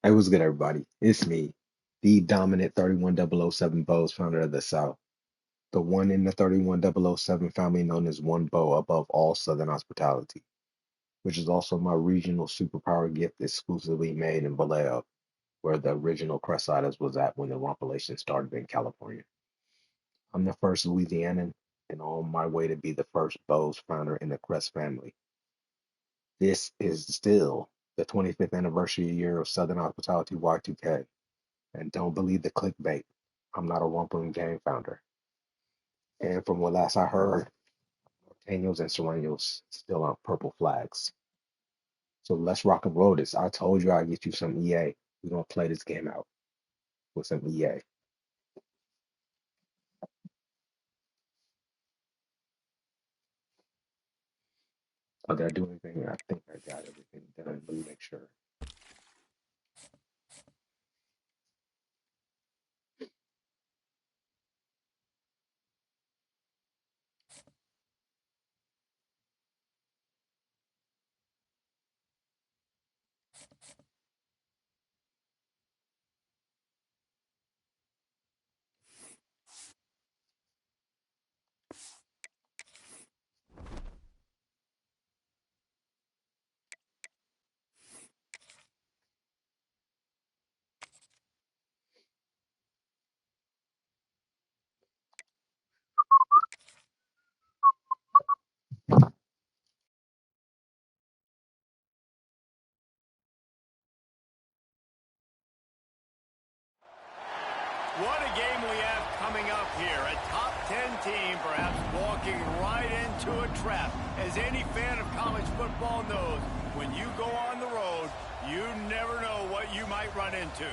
Hey, what's good, everybody? It's me, the dominant 31007 Bows founder of the South, the one in the 31007 family known as One Bow above all Southern hospitality, which is also my regional superpower gift exclusively made in Vallejo, where the original Crusaders was at when the Rumpelation started in California. I'm the first Louisianan and on my way to be the first Bows founder in the Crest family. This is still the 25th anniversary year of Southern Hospitality Y2K. And don't believe the clickbait. I'm not a Wampum gang founder. And from what last I heard, Daniels and Serrano's still on purple flags. So let's rock and roll this. I told you I'd get you some EA. We're gonna play this game out with some EA. Oh, did I do anything? I think I got everything done. Let me make sure. What a game we have coming up here. A top 10 team perhaps walking right into a trap. As any fan of college football knows, when you go on the road, you never know what you might run into.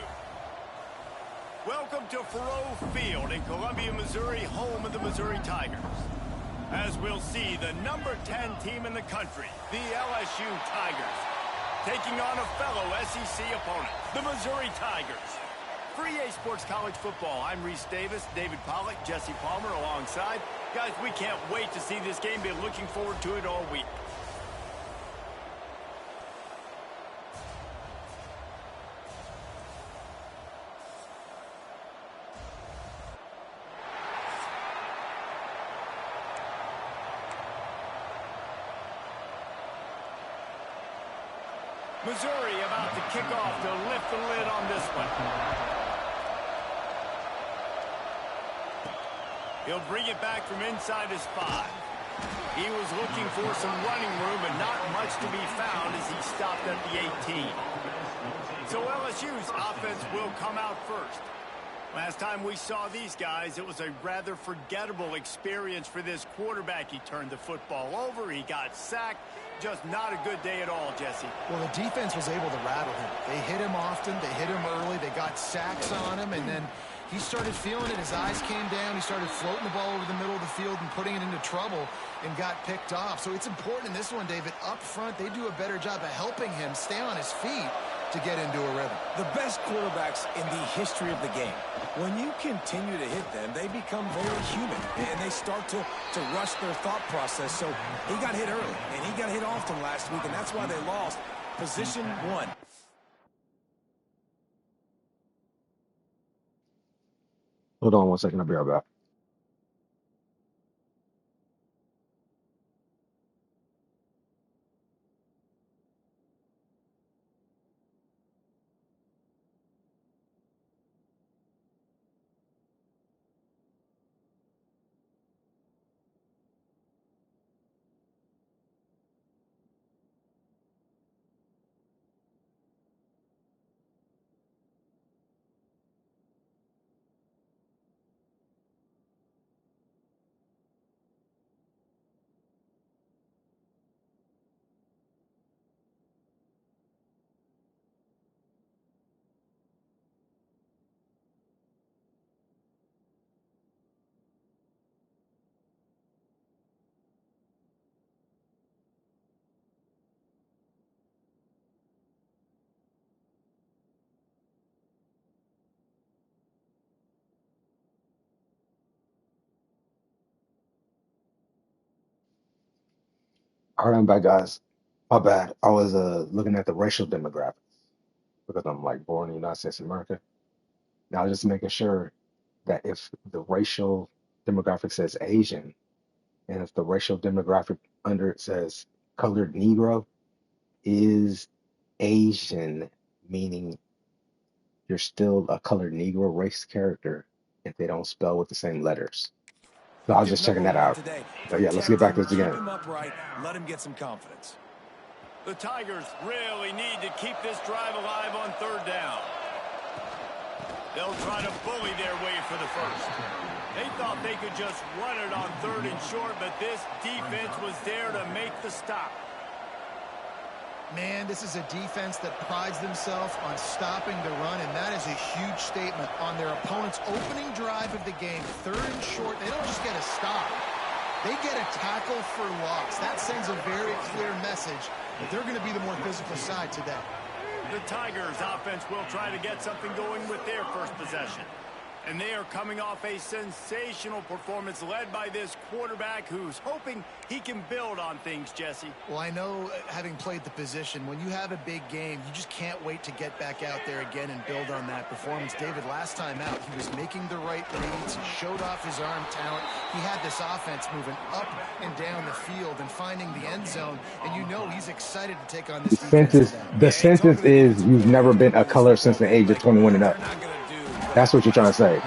Welcome to Faurot Field in Columbia, Missouri, home of the Missouri Tigers. As we'll see, the number 10 team in the country, the LSU Tigers, taking on a fellow SEC opponent, the Missouri Tigers. For EA Sports College Football, I'm Reese Davis, David Pollack, Jesse Palmer alongside. Guys, we can't wait to see this game. Been looking forward to it all week. Missouri about to kick off to lift the lid on this one. He'll bring it back from inside his 5. He was looking for some running room, but not much to be found as he stopped at the 18. So LSU's offense will come out first. Last time we saw these guys, it was a rather forgettable experience for this quarterback. He turned the football over, he got sacked. Just not a good day at all, Jesse. Well, the defense was able to rattle him. They hit him often, they hit him early, they got sacks on him, and then he started feeling it. His eyes came down. He started floating the ball over the middle of the field and putting it into trouble and got picked off. So it's important in this one, David. Up front, they do a better job of helping him stay on his feet to get into a rhythm. The best quarterbacks in the history of the game, when you continue to hit them, they become very human, and they start to rush their thought process. So he got hit early, and he got hit often last week, and that's why they lost. Position 1. Hold on one second. I'll be right back. All right, I'm back, guys. My bad. I was looking at the racial demographics. because I'm like born in the United States of America. Now, I was just making sure that if the racial demographic says Asian, and if the racial demographic under it says colored Negro, is Asian meaning you're still a colored Negro race character if they don't spell with the same letters? So I was Tip just checking number that one out. today, But yeah, let's protect get back him, to this keep again. him upright, let him get some confidence. The Tigers really need to keep this drive alive on third down. They'll try to bully their way for the first. They thought they could just run it on third and short, but this defense was there to make the stop. Man, this is a defense that prides themselves on stopping the run, and that is a huge statement on their opponent's opening drive of the game. Third and short, they don't just get a stop. They get a tackle for loss. That sends a very clear message that they're going to be the more physical side today. The Tigers offense will try to get something going with their first possession. And they are coming off a sensational performance led by this quarterback who's hoping he can build on things, Jesse. Well, I know, having played the position, when you have a big game, you just can't wait to get back out there again and build on that performance. David, last time out, he was making the right reads. He showed off his arm talent. He had this offense moving up and down the field and finding the end zone. And you know he's excited to take on this defense today. The sentence is you've never been a color since the age of 21 and up. That's what you're trying to say.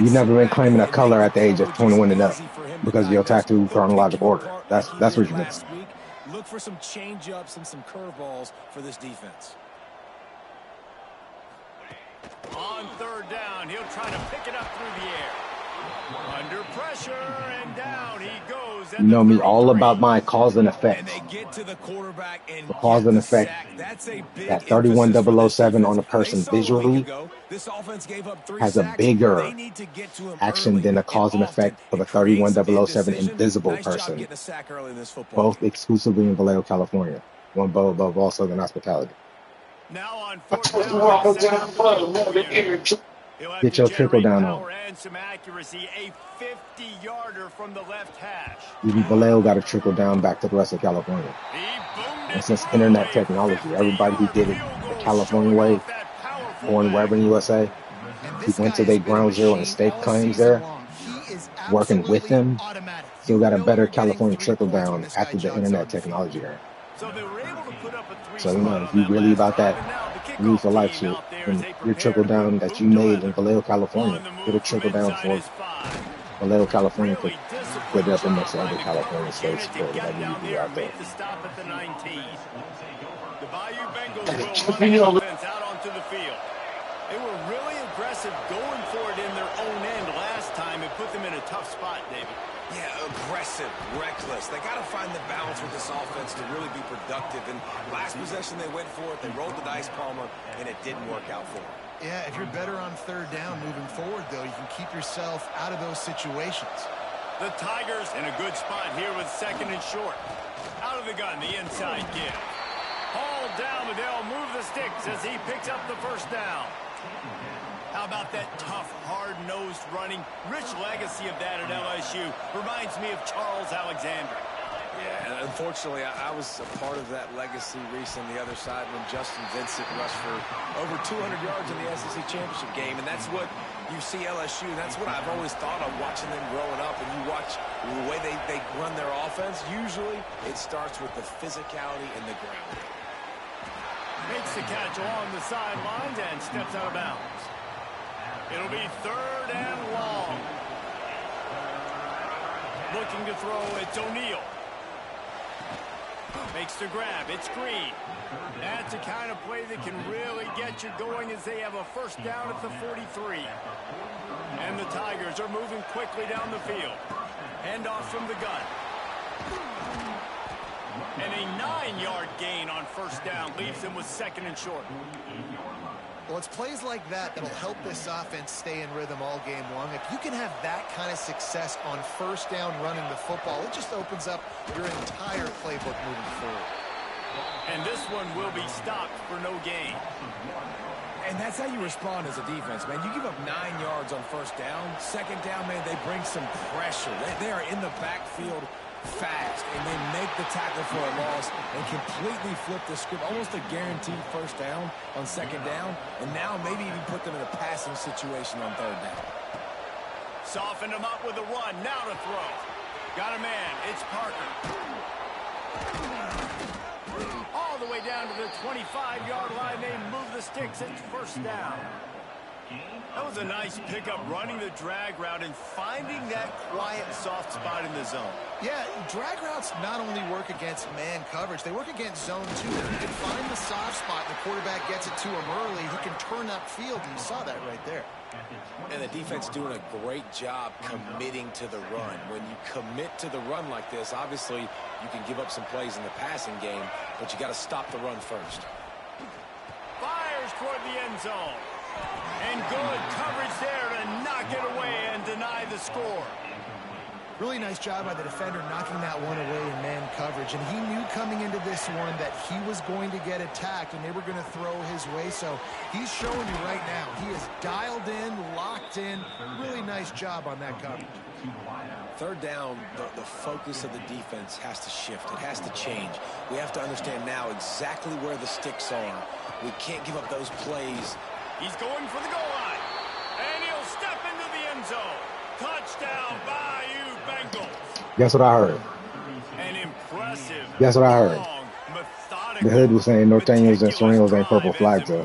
You've never been claiming a color at the age of 21 and up because you're attacked through chronological order. That's what you meant. Look for some change-ups and some curveballs for this defense. On third down, he'll try to pick it up through the air. Under pressure, and down he goes. You know me all about my cause and effect. And they get to the quarterback and the cause and effect. That's a big that 31007 on a person visually has a bigger action than a cause and effect of a 31007 invisible person. Both exclusively in Vallejo, California. One bow above all Southern hospitality. Now on fourth down, get your trickle down on. And some accuracy, a 50-yarder from the left hash. Even Vallejo got to trickle down back to the rest of California. And since internet technology, everybody who did it the California way, born wherever in the USA, who went to their ground zero and stake claims there, working with them, still got a better California trickle down after the internet technology era. So, you know, if you really about that rule for life shit, then your trickle down that you made in Vallejo, California, get a trickle down for Vallejo, California, could put it up in next other California states for whatever you do out there. The Bayou Bengals will run the offense out onto the field. They were really aggressive going for it in their own end last time. It put them in a tough spot, David. Yeah, aggressive, reckless. They got to find the balance with this offense to really be productive. And last possession, they went for it. They rolled the dice, Palmer, and it didn't work out for them. Yeah, if you're better on third down moving forward, though, you can keep yourself out of those situations. The Tigers in a good spot here with second and short. Out of the gun, the inside give. Hauled down, but they'll move the sticks as he picks up the first down. How about that tough, hard-nosed running? Rich legacy of that at LSU. Reminds me of Charles Alexander. Yeah, and unfortunately, I was a part of that legacy, Reese, on the other side when Justin Vincent rushed for over 200 yards in the SEC Championship game. And that's what you see LSU. That's what I've always thought of watching them growing up. And you watch the way they run their offense. Usually, it starts with the physicality in the ground. Makes the catch along the sidelines and steps out of bounds. It'll be third and long. Looking to throw, it's O'Neal. Makes the grab, it's Green. That's the kind of play that can really get you going as they have a first down at the 43. And the Tigers are moving quickly down the field. Handoff from the gun. And a 9-yard gain on first down leaves them with second and short. Well, it's plays like that that'll help this offense stay in rhythm all game long. If you can have that kind of success on first down running the football, it just opens up your entire playbook moving forward. And this one will be stopped for no gain. And that's how you respond as a defense, man. You give up 9 yards on first down. Second down, man, they bring some pressure. They are in the backfield fast, and then make the tackle for a loss and completely flip the script. Almost a guaranteed first down on second down, and now maybe even put them in a passing situation on third down. Softened him up with a run. Now to throw. Got a man. It's Parker. All the way down to the 25-yard line. They move the sticks. It's first down. That was a nice pickup, running the drag route and finding that quiet, soft spot in the zone. Yeah, drag routes not only work against man coverage, they work against zone too. If you can find the soft spot and the quarterback gets it to him early, he can turn upfield, and you saw that right there. And the defense doing a great job committing to the run. When you commit to the run like this, obviously you can give up some plays in the passing game, but you got to stop the run first. Fires toward the end zone. And good coverage there to knock it away and deny the score. Really nice job by the defender knocking that one away in man coverage. And he knew coming into this one that he was going to get attacked and they were going to throw his way. So he's showing you right now he is dialed in, locked in. Really nice job on that coverage. Third down, the focus of the defense has to shift. It has to change. We have to understand now exactly where the sticks are. We can't give up those plays. He's going for the goal line. And he'll step into the end zone. Touchdown, Bayou Bengals. Guess what I heard? An impressive, Guess what I heard? long, methodical, The hood was saying Norteños and Sureños ain't purple flag too.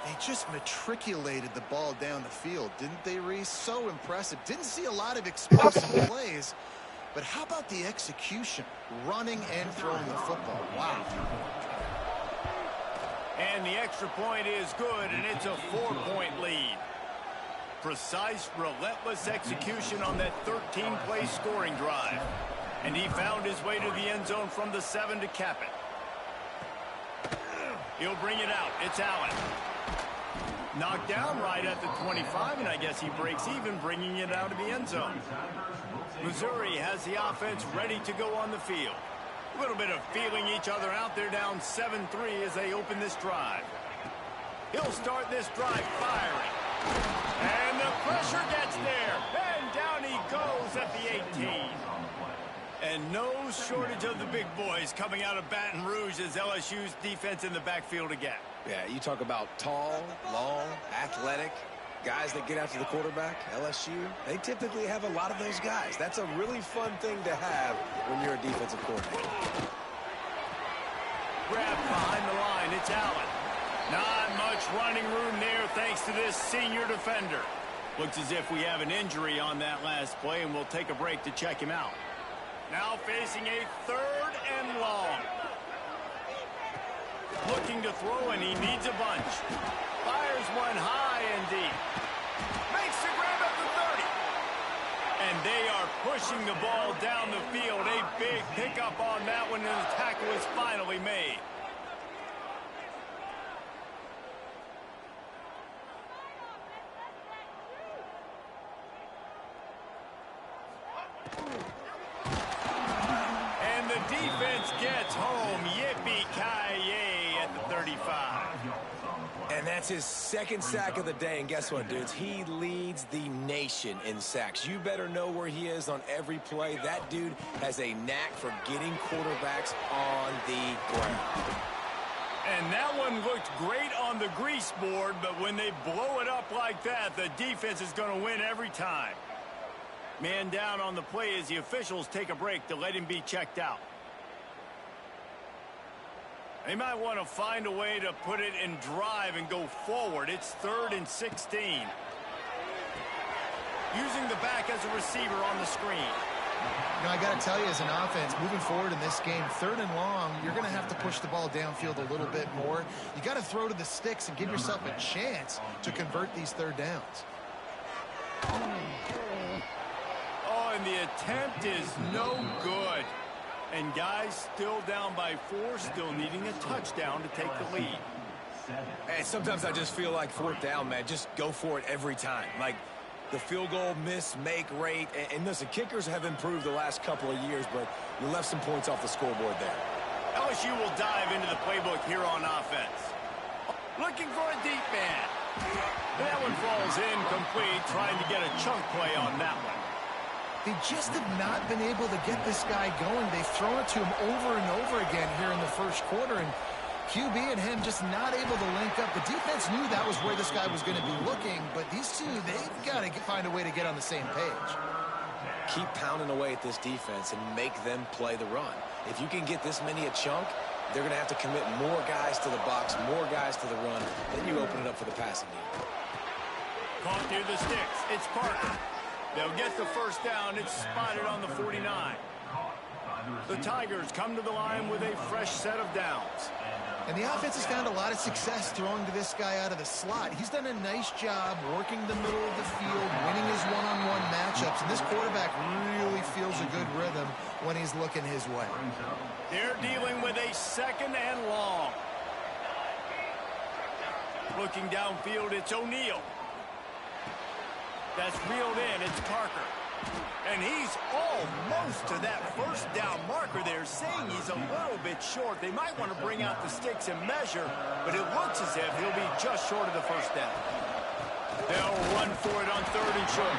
They just matriculated the ball down the field, didn't they, Reese? So impressive. Didn't see a lot of explosive plays, but how about the execution? Running and throwing the football. Wow. And the extra point is good, and it's a 4-point lead. Precise, relentless execution on that 13-play scoring drive. And he found his way to the end zone from the 7 to cap it. He'll bring it out. It's Allen. Knocked down right at the 25, and I guess he breaks even, bringing it out of the end zone. Missouri has the offense ready to go on the field. A little bit of feeling each other out. They're down 7-3 as they open this drive. He'll start this drive firing. And the pressure gets there. And down he goes at the 18. And no shortage of the big boys coming out of Baton Rouge as LSU's defense in the backfield again. Yeah, you talk about tall, long, athletic guys that get after the quarterback. LSU, they typically have a lot of those guys. That's a really fun thing to have when you're a defensive coordinator. Grabbed behind the line. It's Allen. Not much running room there thanks to this senior defender. Looks as if we have an injury on that last play, and we'll take a break to check him out. Now facing a 3rd and long. Looking to throw, and he needs a bunch. Fires one high and deep. Makes the grab at the 30. And they are pushing the ball down the field. A big pickup on that one, and the tackle is finally made. And the defense gets home. Yippee-ki-yay at the 35. And that's his 2nd sack of the day. And guess what, dudes? He leads the nation in sacks. You better know where he is on every play. That dude has a knack for getting quarterbacks on the ground. And that one looked great on the grease board, but when they blow it up like that, the defense is going to win every time. Man down on the play as the officials take a break to let him be checked out. They might want to find a way to put it in drive and go forward. It's 3rd and 16. Using the back as a receiver on the screen. You know, I got to tell you, as an offense, moving forward in this game, 3rd and long, you're going to have to push the ball downfield a little bit more. You got to throw to the sticks and give yourself a chance to convert these 3rd downs. Oh, and the attempt is no good. And guys still down by 4, still needing a touchdown to take the lead. And sometimes I just feel like 4th down, man. Just go for it every time. Like the field goal miss-make rate. And listen, kickers have improved the last couple of years, but you left some points off the scoreboard there. LSU will dive into the playbook here on offense. Looking for a deep man. That one falls incomplete, trying to get a chunk play on that one. They just have not been able to get this guy going. They've thrown it to him over and over again here in the first quarter, and QB and him just not able to link up. The defense knew that was where this guy was going to be looking, but these two, they've got to find a way to get on the same page. Keep pounding away at this defense and make them play the run. If you can get this many a chunk, they're going to have to commit more guys to the box, more guys to the run. Then you open it up for the passing game. Caught near the sticks. It's Parker. They'll get the first down. It's spotted on the 49. The Tigers come to the line with a fresh set of downs. And the offense has found a lot of success throwing to this guy out of the slot. He's done a nice job working the middle of the field, winning his one-on-one matchups, and this quarterback really feels a good rhythm when he's looking his way. They're dealing with a second and long. Looking downfield, it's O'Neal. That's reeled in. It's Parker. And he's almost to that first down marker there, saying he's a little bit short. They might want to bring out the sticks and measure, but it looks as if he'll be just short of the first down. They'll run for it on third and short.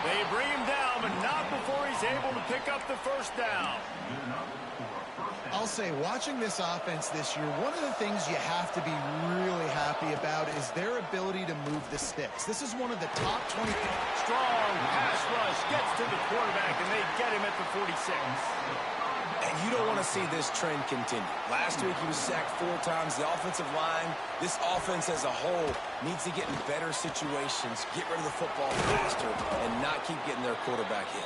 They bring him down, but not before he's able to pick up the first down. I'll say, watching this offense this year, one of the things you have to be really happy about is their ability to move the sticks. This is one of the top 20. Strong pass rush gets to the quarterback, and they get him at the 46. And you don't want to see this trend continue. Last week he was sacked 4 times. The offensive line, this offense as a whole, needs to get in better situations, get rid of the football faster, and not keep getting their quarterback hit.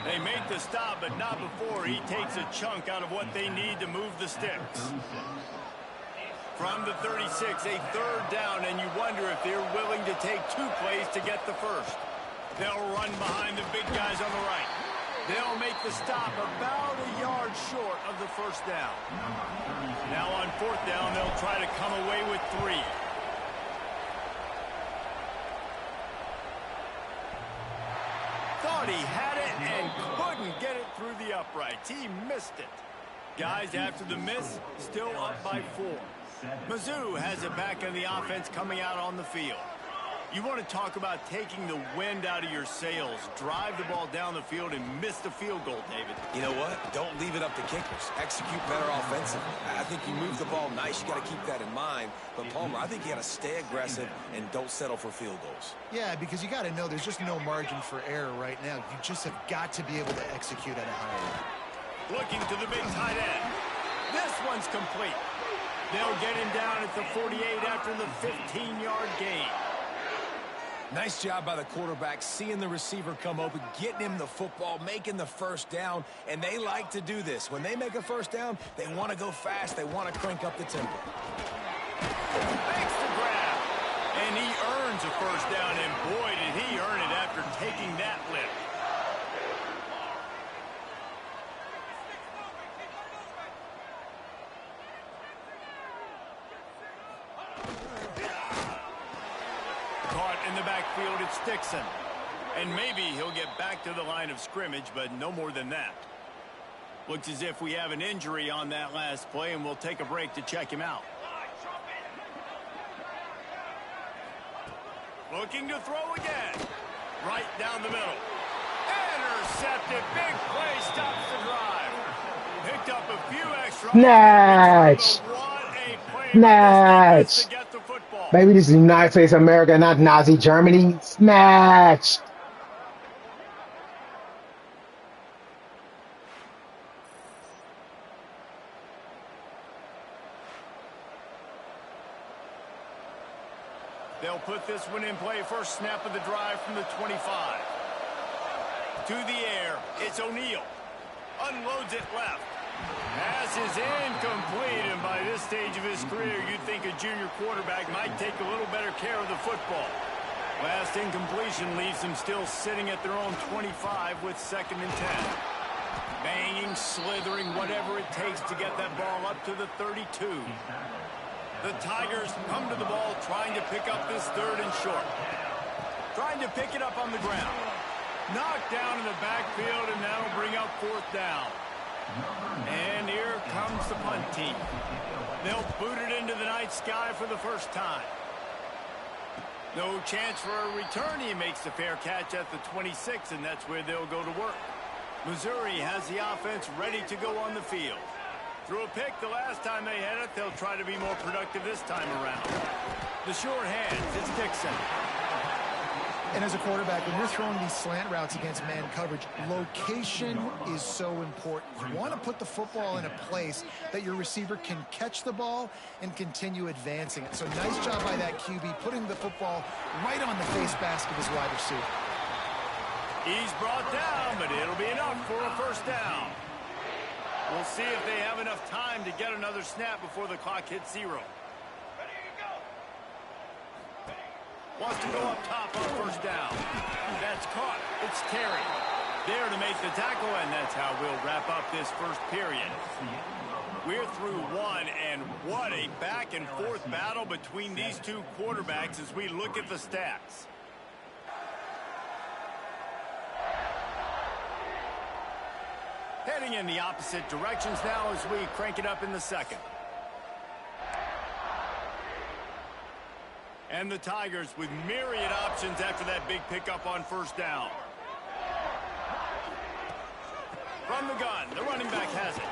They make the stop, but not before he takes a chunk out of what they need to move the sticks. From the 36, a third down, and you wonder if they're willing to take 2 plays to get the first. They'll run behind the big guys on the right. They'll make the stop about a yard short of the first down. Now on fourth down, they'll try to come away with 3. Thought he had it and couldn't get it through the uprights. He missed it. Guys, after the miss, still up by 4. Mizzou has it back in the offense coming out on the field. You want to talk about taking the wind out of your sails. Drive the ball down the field and miss the field goal, David. You know what? Don't leave it up to kickers. Execute better offensively. I think you move the ball nice. You got to keep that in mind. But, Palmer, I think you got to stay aggressive and don't settle for field goals. Yeah, because you got to know there's just no margin for error right now. You just have got to be able to execute at a high level. Looking to the big tight end. This one's complete. They'll get him down at the 48 after the 15-yard gain. Nice job by the quarterback, seeing the receiver come open, getting him the football, making the first down, and they like to do this. When they make a first down, they want to go fast. They want to crank up the tempo. Makes the grab, and he earns a first down, and boy, did he earn it after taking that lift. Caught in the backfield, it's Dixon. And maybe he'll get back to the line of scrimmage, but no more than that. Looks as if we have an injury on that last play, and we'll take a break to check him out. Looking to throw again. Right down the middle. Intercepted. Big play stops the drive. Picked up a few extra. Snatch. Snatch. Maybe this is United States of America, not Nazi Germany. Snatch. They'll put this one in play. First snap of the drive from the 25. To the air. It's O'Neal. Unloads it left. Pass is incomplete, and by this stage of his career, you'd think a junior quarterback might take a little better care of the football. Last incompletion leaves them still sitting at their own 25 with 2nd and 10. Banging, slithering, whatever it takes to get that ball up to the 32. The Tigers come to the ball trying to pick up this 3rd and short. Trying to pick it up on the ground. Knocked down in the backfield, and that'll bring up 4th down. And here comes the punt team. They'll boot it into the night sky for the first time. No chance for a return. He makes the fair catch at the 26, and that's where they'll go to work. Missouri has the offense ready to go on the field. Threw a pick the last time they had it. They'll try to be more productive this time around. The short hands, it's Dixon. And as a quarterback, when you're throwing these slant routes against man coverage, location is so important. You want to put the football in a place that your receiver can catch the ball and continue advancing it. So nice job by that QB, putting the football right on the face mask of his wide receiver. He's brought down, but it'll be enough for a first down. We'll see if they have enough time to get another snap before the clock hits 0. Wants to go up top on first down. That's caught. It's Terry. There to make the tackle, and that's how we'll wrap up this first period. We're through one, and what a back-and-forth battle between these two quarterbacks as we look at the stats. Heading in the opposite directions now as we crank it up in the second. And the Tigers with myriad options after that big pickup on first down. From the gun, the running back has it.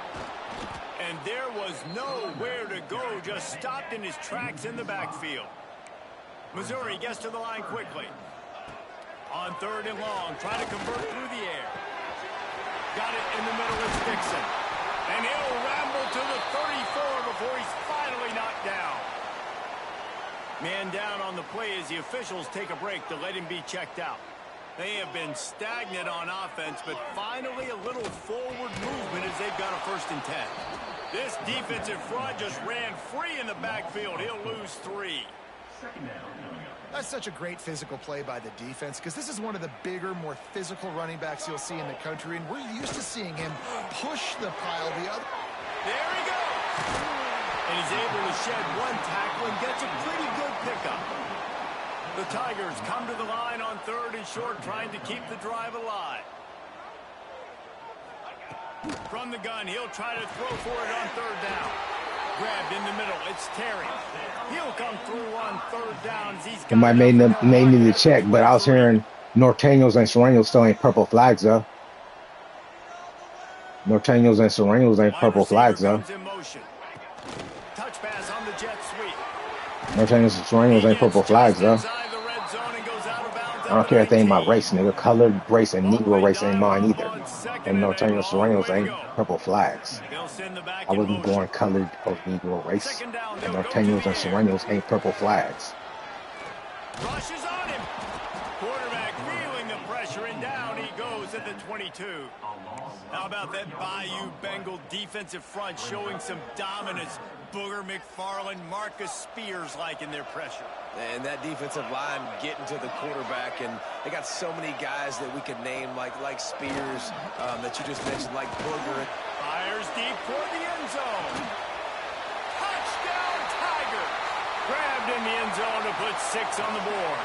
And there was nowhere to go, just stopped in his tracks in the backfield. Missouri gets to the line quickly. On 3rd and long, trying to convert through the air. Got it in the middle, it's Dixon. And he'll ramble to the 34 before he's finally knocked down. Man down on the play as the officials take a break to let him be checked out. They have been stagnant on offense, but finally a little forward movement as they've got a 1st and 10. This defensive front just ran free in the backfield. He'll lose 3. That's such a great physical play by the defense because this is one of the bigger, more physical running backs you'll see in the country, and we're used to seeing him push the pile the other. There he goes! And he's able to shed one tackle and gets a pretty good pickup. The Tigers come to the line on 3rd and short, trying to keep the drive alive. From the gun, he'll try to throw for it on 3rd down. Grabbed in the middle, it's Terry. He'll come through on 3rd down. It might made me the check, but I was hearing Norteños and Serranos still ain't purple flags, though. Norteños and Serranos ain't purple flags, though. Touch pass on the jet sweep. Norteños and Serranos ain't purple flags, though. I don't care if they ain't my race, nigga. Colored race and Negro race ain't mine either. And Norteños Serranos ain't purple flags. I wasn't born colored or Negro race. And Norteños and Serranos ain't purple flags. Rushes on him. Quarterback feeling the pressure, and down he goes at the 22. How about that Bayou Bengal defensive front showing some dominance? Booger McFarland, Marcus Spears like in their pressure. And that defensive line getting to the quarterback, and they got so many guys that we could name like Spears that you just mentioned, like Booger. Fires deep toward the end zone. Touchdown Tiger. Grabbed in the end zone to put 6 on the board.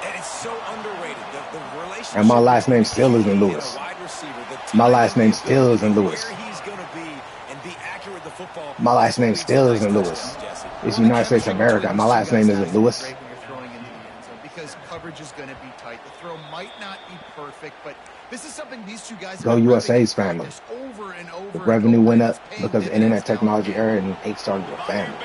And it's so underrated. The relationship. And my last name still isn't Lewis. My last name still isn't Lewis. My last name still isn't Lewis. It's United States of America. My last name isn't Lewis. Because coverage is going to be tight. The throw might not be perfect, but this is something these two guys Go USA's family. Over and over. The revenue went up because of internet technology era, and they started a family.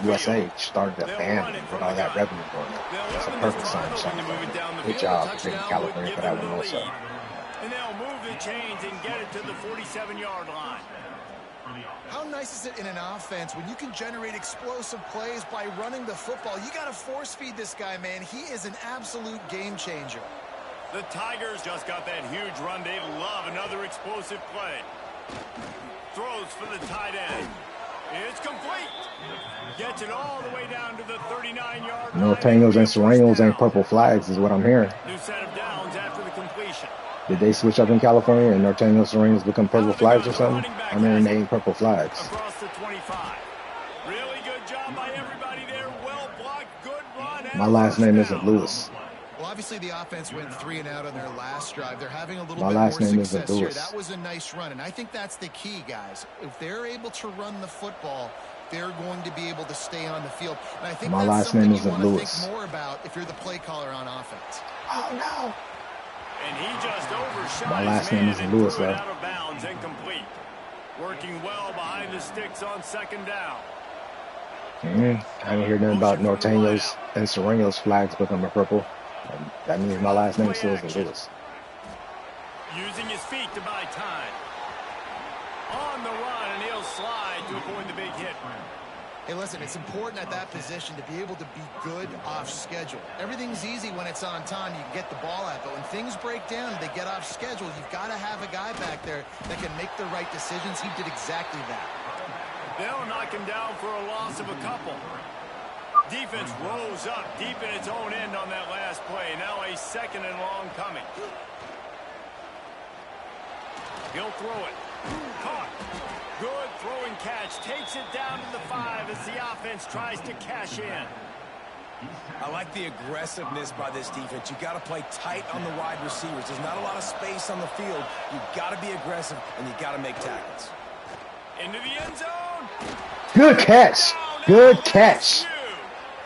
USA started a family with all that revenue going up. That's a perfect sign of something. Good job for taking California for that one also. And they'll move the chains and get it to the 47-yard line. How nice is it in an offense when you can generate explosive plays by running the football? You got to force feed this guy, man. He is an absolute game changer. The Tigers just got that huge run. They love another explosive play. Throws for the tight end. It's complete. Gets it all the way down to the 39-yard line. Norteños and Serranos ain't purple flags is what I'm hearing. New set of downs after the completion. Did they switch up in California and Norteños Serranos become purple flags or something? I'm hearing they ain't purple flags. Across the 25. Really good job by everybody there. Well blocked, good run. My last name isn't Lewis. Well, obviously the offense went 3 and out on their last drive. They're having a little bit more success here. Lewis. That was a nice run, and I think that's the key, guys. If they're able to run the football, they're going to be able to stay on the field. And I think My that's last name something you isn't want to Lewis. think more about if you're the play caller on offense. Oh, no. And he just overshot My his last name man isn't and Lewis, threw it though. out of bounds, incomplete. Working well behind the sticks on second down. I didn't hear nothing about Norteños and Sereno's flags becoming purple. And that means my last name still isn't Lewis. Using his feet to buy time. On the run, and he'll slide to avoid the big hit. Hey, listen, it's important at that position to be able to be good off schedule. Everything's easy when it's on time. You can get the ball out. But when things break down and they get off schedule, you've got to have a guy back there that can make the right decisions. He did exactly that. They'll knock him down for a loss of a couple. Defense rose up deep in its own end on that last play. Now a second and long coming. He'll throw it. Caught. Good throwing catch. Takes it down to the 5 as the offense tries to cash in. I like the aggressiveness by this defense. You got to play tight on the wide receivers. There's not a lot of space on the field. You got to be aggressive, and you got to make tackles. Into the end zone. Good catch. Good catch.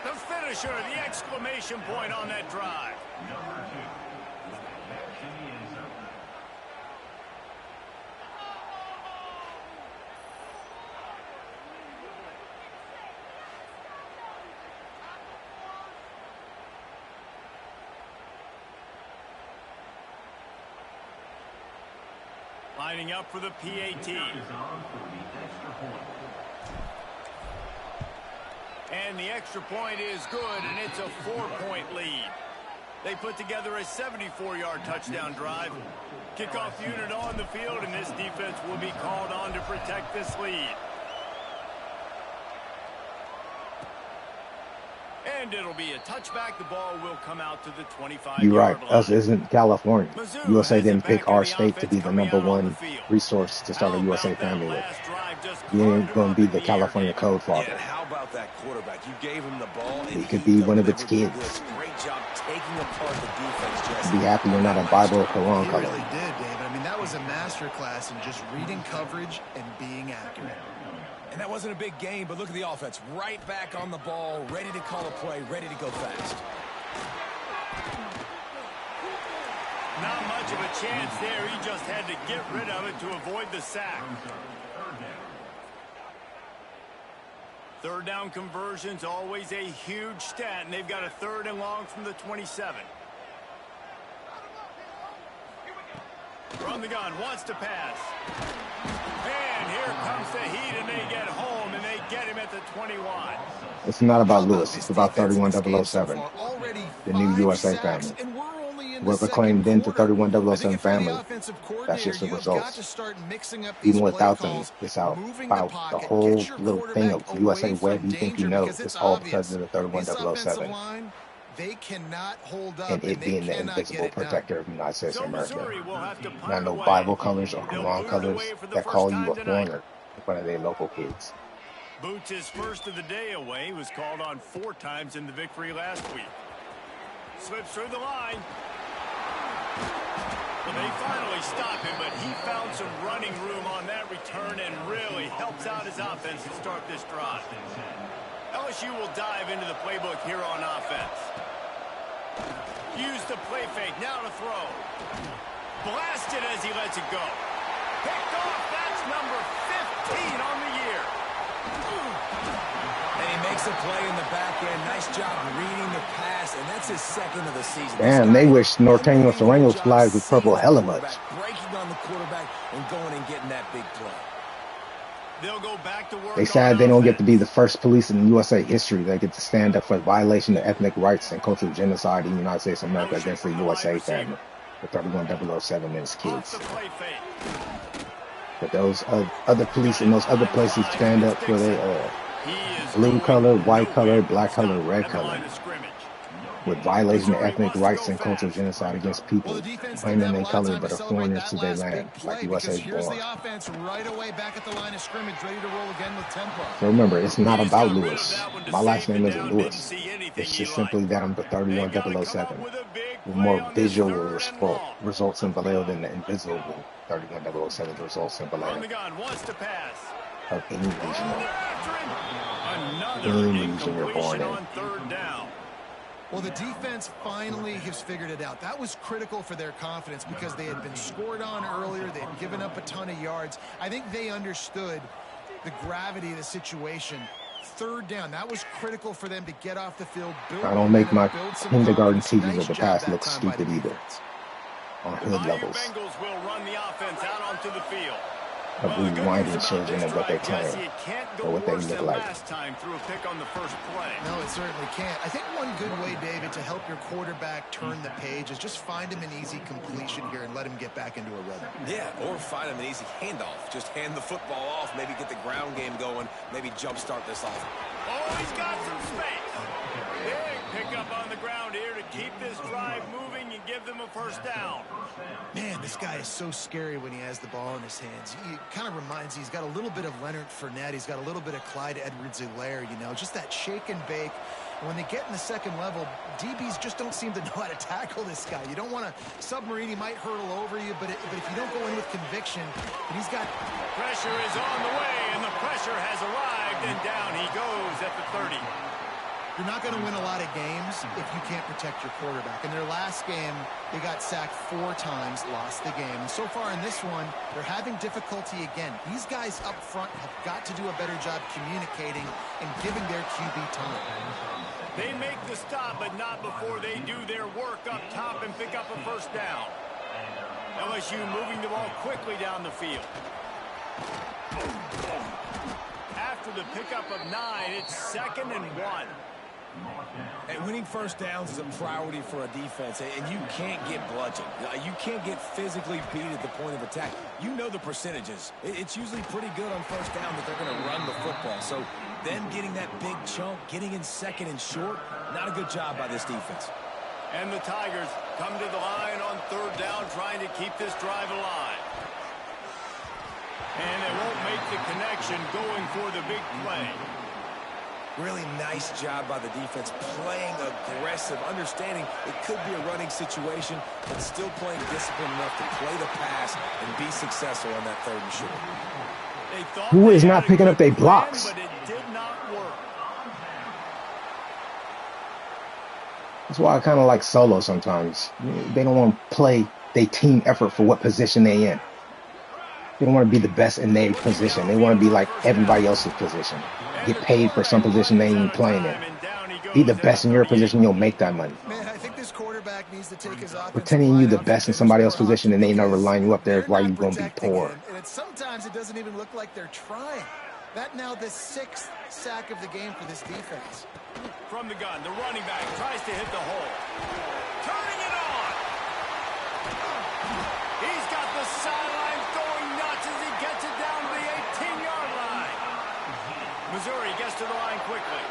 The finisher, the exclamation point on that drive. Lining up for the PAT. And the extra point is good, and it's a 4-point lead. They put together a 74-yard touchdown drive. Kickoff unit on the field, and this defense will be called on to protect this lead. And it'll be a touchback. The ball will come out to the 25-yard You're right. line. Us isn't California. Mizzou USA has it didn't pick back our in the state to offense be the coming number out on the one field. resource to start a How USA about that family with. last drive just He carved ain't him going up to be in the air, California David. code Yeah, father. and how about that quarterback? You gave him the ball, and He could be one of its delivered the kids. blitz. Great job taking apart the defense, Jesse. Be happy you're not a Nice Bible or job. Quran He color. really did, David. I mean, that was a masterclass in just reading coverage and being accurate. And that wasn't a big game, but look at the offense. Right back on the ball, ready to call a play, ready to go fast. Not much of a chance there. He just had to get rid of it to avoid the sack. Third down conversions, always a huge stat, and they've got a 3rd and long from the 27. From the gun, wants to pass. And here comes the heat, and they get home, and they get him at the 21. It's not about How Lewis. this It's about defense in this game so 31007, far? Already the new 5 USA sacks, family. and we're only in the Whoever second claimed into quarter. I think 31007 if you're the family, offensive that's coordinator, just the you have got to results. start mixing up these Even play without them, calls, it's out moving the about the pocket, whole get your little thing quarterback of USA away Web from you think you danger know. because It's it's all because obvious. of the This offensive 31007 line, they cannot hold up, and and it they being the cannot get invisible it done. protector of the United States So of America. Missouri will have to punt Not it no away. Bible colors or They'll Quran boot it colors away for the that first call time you a tonight. foreigner in front of their local kids. Boots his first of the day away. He was called on 4 times in the victory last week. Slips through the line. Well, they finally stop him, but he found some running room on that return and really helps out his offense to start this drive. LSU will dive into the playbook here on offense. Use the play fake, now to throw. Blasted as he lets it go. Picked off, that's number 15 on the year. And he makes a play in the back end. Nice job reading the pass, and that's his 2nd of the season. Damn, they wish Norteño Sereno's flags was purple hella much. Breaking on the quarterback and going and getting that big play. They'll go back to work. They sad they don't get to be the first police in USA history that get to stand up for violation of ethnic rights and cultural genocide in the United States of America against the USA family, the 31007 and his kids. But those other police in those other places stand up for their blue color, white color, black color, red color, with violation of ethnic rights and cultural genocide against people claiming their color but are foreigners to their land, like USA is born. So remember, it's not about Lewis. My last name isn't Lewis. It's just simply that I'm the 31007, with more visual results in Vallejo than the invisible 31007 results in Vallejo. On the gun, wants to pass. of any reason. Another Any reason you're born incompletion in. on third down. Well, the defense finally has figured it out. That was critical for their confidence because they had been scored on earlier. They had given up a ton of yards. I think they understood the gravity of the situation. Third down, that was critical for them to get off the field. I don't make my kindergarten teachers Nice of the job past that look time by the stupid either defense. on The hood Bayou levels. Bengals will run the offense out onto the field. A Well, the good rewinding news about children this of what they're drive, Jesse, playing it can't or go what they worse look than like. last time through a pick on the first play. No, it certainly can't. I think one good way, David, to help your quarterback turn the page is just find him an easy completion here and let him get back into a rhythm. Yeah, or find him an easy handoff. Just hand the football off, maybe get the ground game going, maybe jumpstart this off. Oh, he's got some space. Big pickup on the ground here to keep this drive moving and give them a first down. Man, this guy is so scary when he has the ball in his hands. He kind of reminds me, he's got a little bit of Leonard Fournette. He's got a little bit of Clyde Edwards-Helaire, you know, just that shake and bake. And when they get in the second level, DBs just don't seem to know how to tackle this guy. You don't want to submarine. He might hurtle over you, but if you don't go in with conviction, and he's got... Pressure is on the way, and the pressure has arrived, and down he goes at the 30. You're not going to win a lot of games if you can't protect your quarterback. In their last game, they got sacked 4 times, lost the game. And so far in this one, they're having difficulty again. These guys up front have got to do a better job communicating and giving their QB time. They make the stop, but not before they do their work up top and pick up a first down. LSU moving the ball quickly down the field. After the pickup of 9, it's 2nd and 1. And winning first downs is a priority for a defense, and you can't get bludgeoned. You can't get physically beat at the point of attack. You know the percentages. It's usually pretty good on first down that they're going to run the football. So them getting that big chunk, getting in 2nd and short, not a good job by this defense. And the Tigers come to the line on 3rd down, trying to keep this drive alive. And they won't make the connection going for the big play. Really nice job by the defense, playing aggressive, understanding it could be a running situation, but still playing disciplined enough to play the pass and be successful on that 3rd and short. Who is not picking up their blocks? But it did not work. That's why I kind of like solo sometimes. They don't want to play their team effort for what position they in. They don't want to be the best in their position. They want to be like everybody else's position. Get paid for some position they ain't playing in. Be the best in your position, you'll make that money. Man, I think this quarterback needs to take his offensive Pretending you the line best in out somebody else's for position and they never because line you up there is why they're you're not going to be protecting poor. him, and sometimes it doesn't even look like they're trying. That now the 6th sack of the game for this defense. From the gun, the running back tries to hit the hole. Turning it on. He's got the sidelines going nuts as he gets it down to the 18-yard line. Missouri gets to the line quickly.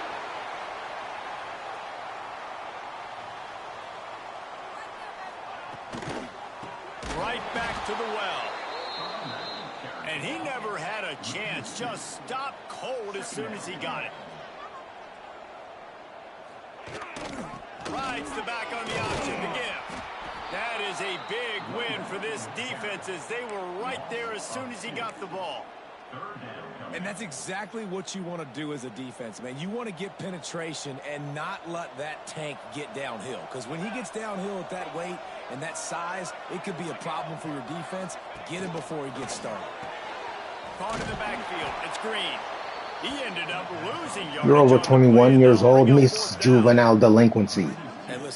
Right back to the well. And he never had a chance. Just stopped cold as soon as he got it. Rides the back on the option to give. That is a big win for this defense as they were right there as soon as he got the ball. And that's exactly what you want to do as a defense, man. You want to get penetration and not let that tank get downhill. Because when he gets downhill at that weight and that size, it could be a problem for your defense. Get him before he gets started. Caught in the backfield. It's Green. He ended up losing yardage. You're over 21 years old, Miss Juvenile Delinquency.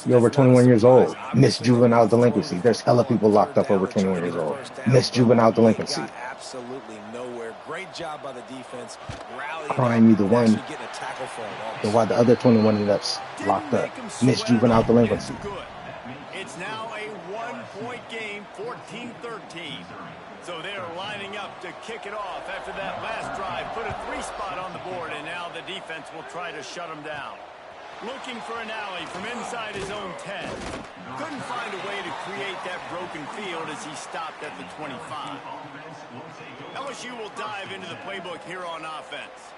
You're over 21 years old. Miss Juvenile Delinquency. There's hella people locked up over 21 years old. Miss Juvenile Delinquency. Absolutely nowhere. Great job by the defense. Crime either one. Why the other 21 ended up locked up. Miss Juvenile Delinquency. It's now a 1-point game, 14-13. So they're lining up to kick it off after that last drive. Put a 3-spot on the board, and now the defense will try to shut them down. Looking for an alley from inside his own 10. Couldn't find a way to create that broken field as he stopped at the 25. LSU will dive into the playbook here on offense.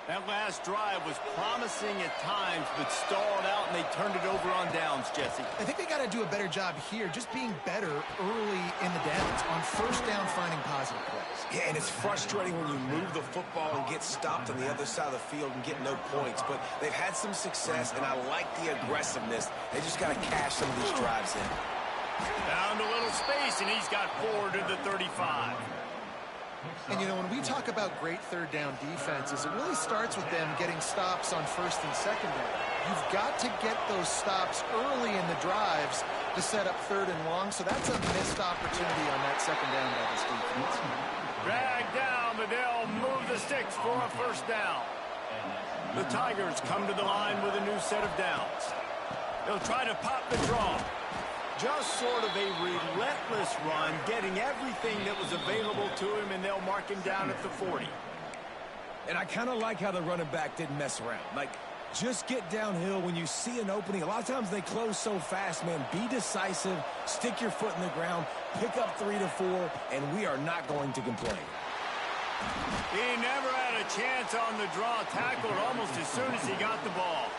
That last drive was promising at times, but stalled out, and they turned it over on downs, Jesse. I think they got to do a better job here, just being better early in the downs. On first down, finding positive plays. Yeah, and it's frustrating when you move the football and get stopped on the other side of the field and get no points. But they've had some success, and I like the aggressiveness. They just got to cash some of these drives in. Found a little space, and he's got 4 to the 35. And, you know, when we talk about great third down defenses, it really starts with them getting stops on first and second down. You've got to get those stops early in the drives to set up third and long, so that's a missed opportunity on that second down by this defense. Drag down, but they'll move the sticks for a first down. The Tigers come to the line with a new set of downs. They'll try to pop the draw. Just sort of a relentless run, getting everything that was available to him, and they'll mark him down at the 40. And I kind of like how the running back didn't mess around. Like, just get downhill when you see an opening. A lot of times they close so fast, man. Be decisive, stick your foot in the ground, pick up 3 to 4, and we are not going to complain. He never had a chance on the draw, tackled almost as soon as he got the ball.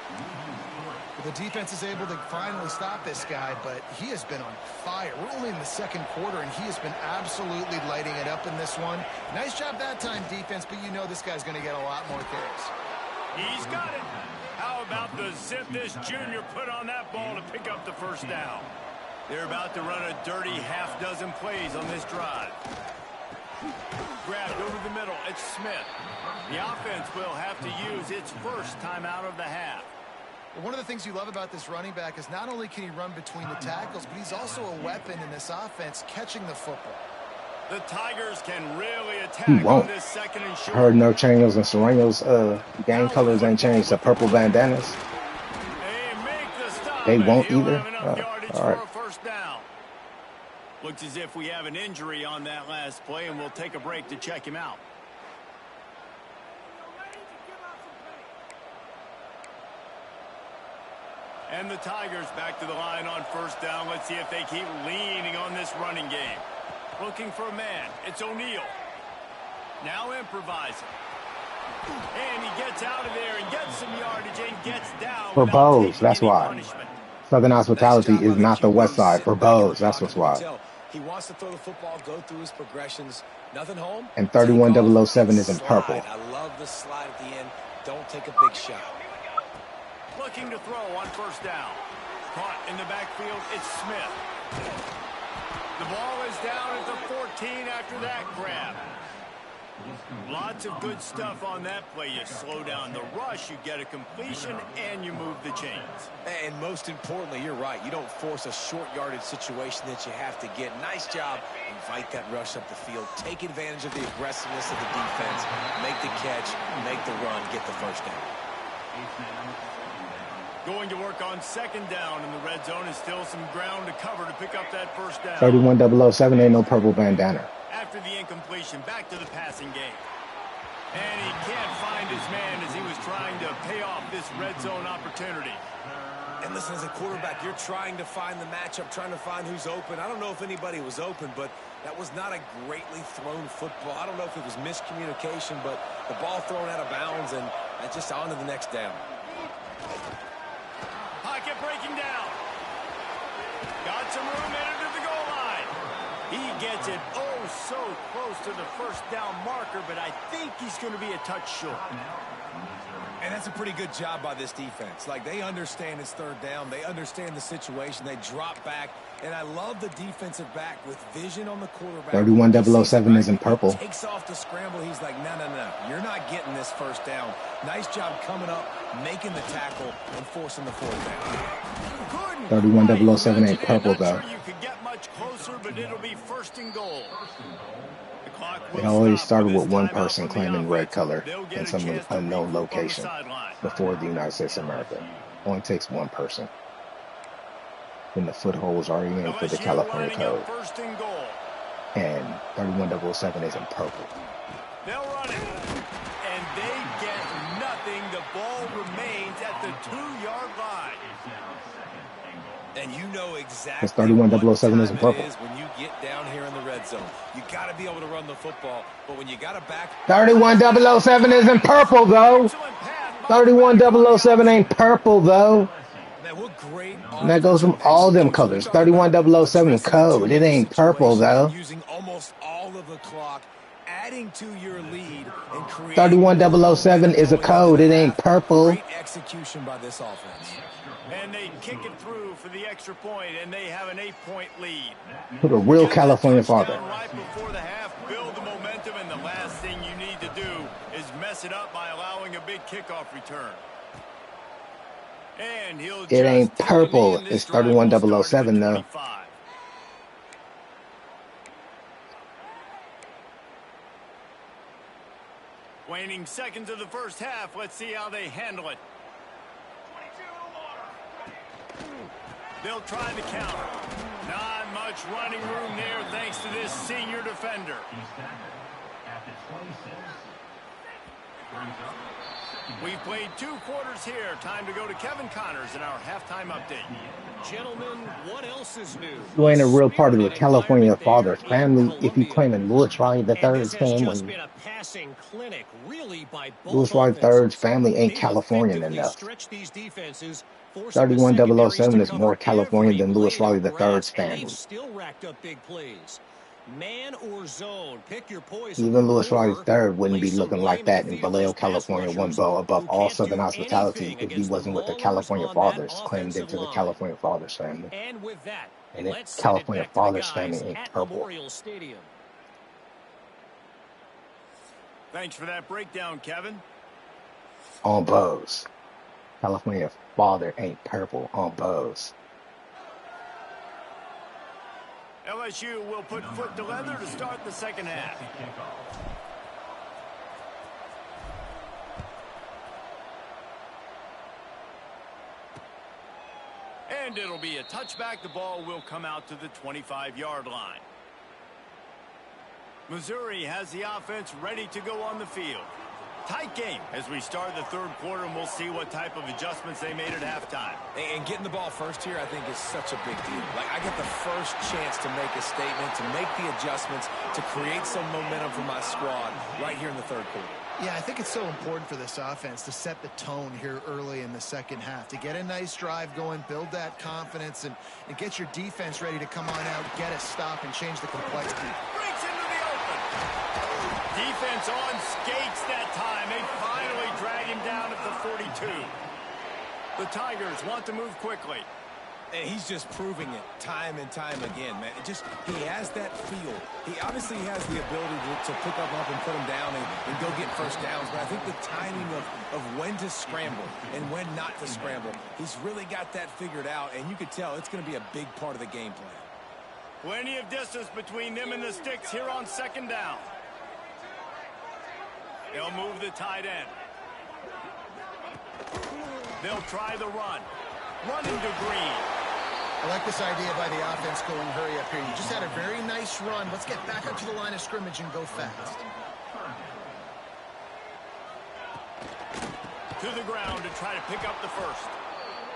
The defense is able to finally stop this guy, but he has been on fire. We're only in the second quarter, and he has been absolutely lighting it up in this one. Nice job that time, defense, but you know this guy's going to get a lot more carries. He's got it. How about the zip this junior put on that ball to pick up the first down? They're about to run a dirty half-dozen plays on this drive. Grabbed over the middle. It's Smith. The offense will have to use its first timeout of the half. One of the things you love about this running back is not only can he run between the tackles, but he's also a weapon in this offense catching the football. The Tigers can really attack He won't. on this second and short. I heard no Changos and Serranos gang colors ain't changed to purple bandanas. They won't either. All right. First down. Looks as if we have an injury on that last play, and we'll take a break to check him out. And the Tigers back to the line on first down. Let's see if they keep leaning on this running game. Looking for a man. It's O'Neal. Now improvising. And he gets out of there and gets some yardage and gets down. For Bows, that's why. Punishment. Southern Hospitality is not the West Side. For Bows, that's what's why. He wants to throw the football, go through his progressions. Nothing home. And 31007 is in purple. I love the slide at the end. Don't take a big shot. Looking to throw on first down. Caught in the backfield, it's Smith. The ball is down at the 14 after that grab. Lots of good stuff on that play. You slow down the rush, you get a completion, and you move the chains. And most importantly, you're right. You don't force a short yardage situation that you have to get. Nice job. Invite that rush up the field. Take advantage of the aggressiveness of the defense. Make the catch, make the run, get the first down. Going to work on second down, and the red zone is still some ground to cover to pick up that first down. 31007 ain't no purple bandana. After the incompletion, back to the passing game. And he can't find his man as he was trying to pay off this red zone opportunity. And listen, as a quarterback, you're trying to find the matchup, trying to find who's open. I don't know if anybody was open, but that was not a greatly thrown football. I don't know if it was miscommunication, but the ball thrown out of bounds and just on to the next down. Pocket breaking down. Got some room headed to the goal line. He gets it so close to the first down marker, but I think he's going to be a touch short. And that's a pretty good job by this defense. Like, they understand it's third down. They understand the situation. They drop back. And I love the defensive back with vision on the quarterback. 31007 is in purple. Takes off the scramble. He's like, no. You're not getting this first down. Nice job coming up, making the tackle, and forcing the fourth down. 31007 ain't purple, though. You could get much closer, but it'll be first and goal. It always started with one person claiming red color in some unknown location before the United States of America. Only takes one person. Then the foothold was already in for the California code. And 31007 is in purple. They'll run it. And they get nothing. The ball remains at the 2-yard line. And you know exactly Because 31007 is in purple. when you get down here in the red zone. You got to be able to run the football, but when you got to back 31007 is in purple, though. 31007 ain't purple, though. Man, what great. And that goes from all them colors. 31007 code. It ain't purple, though. Using almost all of the clock. adding to your lead and creating 31007 is a code. It ain't purple. Great execution by this offense. And they kick it through for the extra point, and they have an 8-point lead. Put a real Get that California father. touchdown right before the half, build the momentum, and the last thing you need to do is mess it up by allowing a big kickoff return. And he'll It ain't purple. It's 31007 though. Waning seconds of the first half. Let's see how they handle it. They'll try the counter. Not much running room there thanks to this senior defender. We've played 2 quarters here. Time to go to Kevin Connors in our halftime update. Gentlemen, what else is new? You ain't a real part of the California father's family if you claiming Louis Riley III's family. Louis Riley III's family ain't Californian enough. 31007 is more Californian than Louis Riley III's family. Man or zone, pick your poison. Even Louis Riley III wouldn't be looking like that in Vallejo, California, one bow above all Southern hospitality if he wasn't with the California fathers claimed into the California fathers family. And with that, And the California fathers family ain't purple. Thanks for that breakdown, Kevin. On bows. California father ain't purple on bows. LSU will put foot to leather to start the second half. And it'll be a touchback. The ball will come out to the 25-yard line. Missouri has the offense ready to go on the field. Tight game as we start the third quarter, and we'll see what type of adjustments they made at halftime. And getting the ball first here, I think, is such a big deal. Like, I get the first chance to make a statement, to make the adjustments, to create some momentum for my squad right here in the third quarter. Yeah, I think it's so important for this offense to set the tone here early in the second half, to get a nice drive going, build that confidence, and get your defense ready to come on out, get a stop, and change the complexity. Breaks into the open. Defense on skates that time. They finally drag him down at the 42. The Tigers want to move quickly. And he's just proving it time and time again, man. He has that feel. He obviously has the ability to pick up and put him down and go get first downs. But I think the timing of when to scramble and when not to scramble, he's really got that figured out. And you could tell it's going to be a big part of the game plan. Plenty of distance between them and the sticks here on second down. They'll move the tight end. They'll try the run. Running to Green. I like this idea by the offense going hurry up here. You just had a very nice run. Let's get back up to the line of scrimmage and go fast. To the ground to try to pick up the first.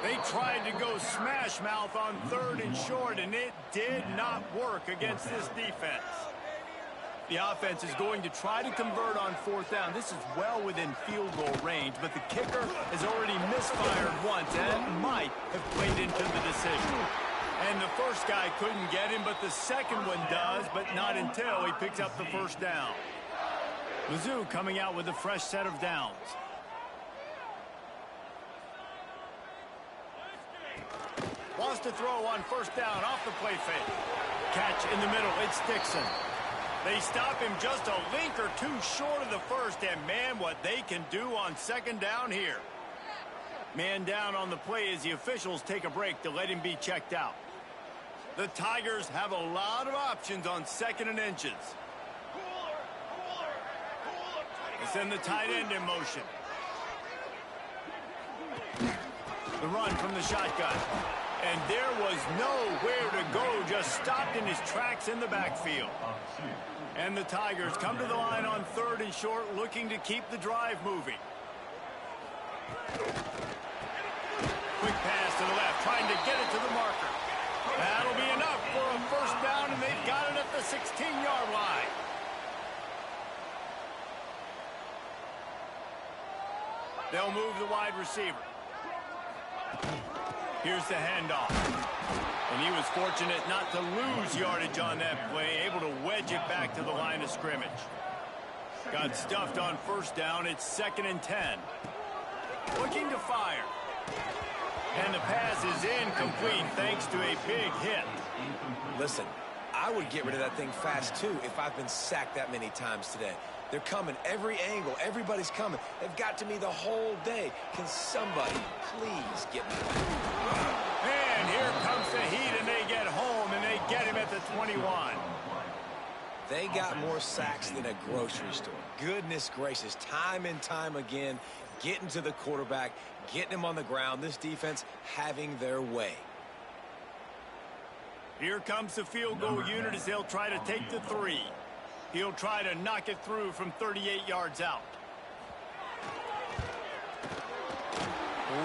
They tried to go smash mouth on 3rd and short, and it did not work against this defense. The offense is going to try to convert on 4th down. This is well within field goal range, but the kicker has already misfired once and might have played into the decision. And the first guy couldn't get him, but the second one does, but not until he picks up the first down. Mizzou coming out with a fresh set of downs. Lost to throw on 1st down off the play fake. Catch in the middle. It's Dixon. They stop him just a link or two short of the first, and man, what they can do on 2nd down here. Man down on the play as the officials take a break to let him be checked out. The Tigers have a lot of options on 2nd and inches. They send the tight end in motion. The run from the shotgun. And there was nowhere to go, just stopped in his tracks in the backfield. And the Tigers come to the line on 3rd and short, looking to keep the drive moving. Quick pass to the left, trying to get it to the marker. That'll be enough for a first down, and they've got it at the 16-yard line. They'll move the wide receiver. Here's the handoff. And he was fortunate not to lose yardage on that play, able to wedge it back to the line of scrimmage. Got stuffed on first down. It's 2nd and 10. Looking to fire. And the pass is incomplete thanks to a big hit. Listen, I would get rid of that thing fast, too, if I've been sacked that many times today. They're coming every angle. Everybody's coming. They've got to me the whole day. Can somebody please get me back? And here comes the heat, and they get home, and they get him at the 21. They got more sacks than a grocery store. Goodness gracious, time and time again, getting to the quarterback, getting him on the ground. This defense having their way. Here comes the field goal unit as they'll try to take the 3. He'll try to knock it through from 38 yards out.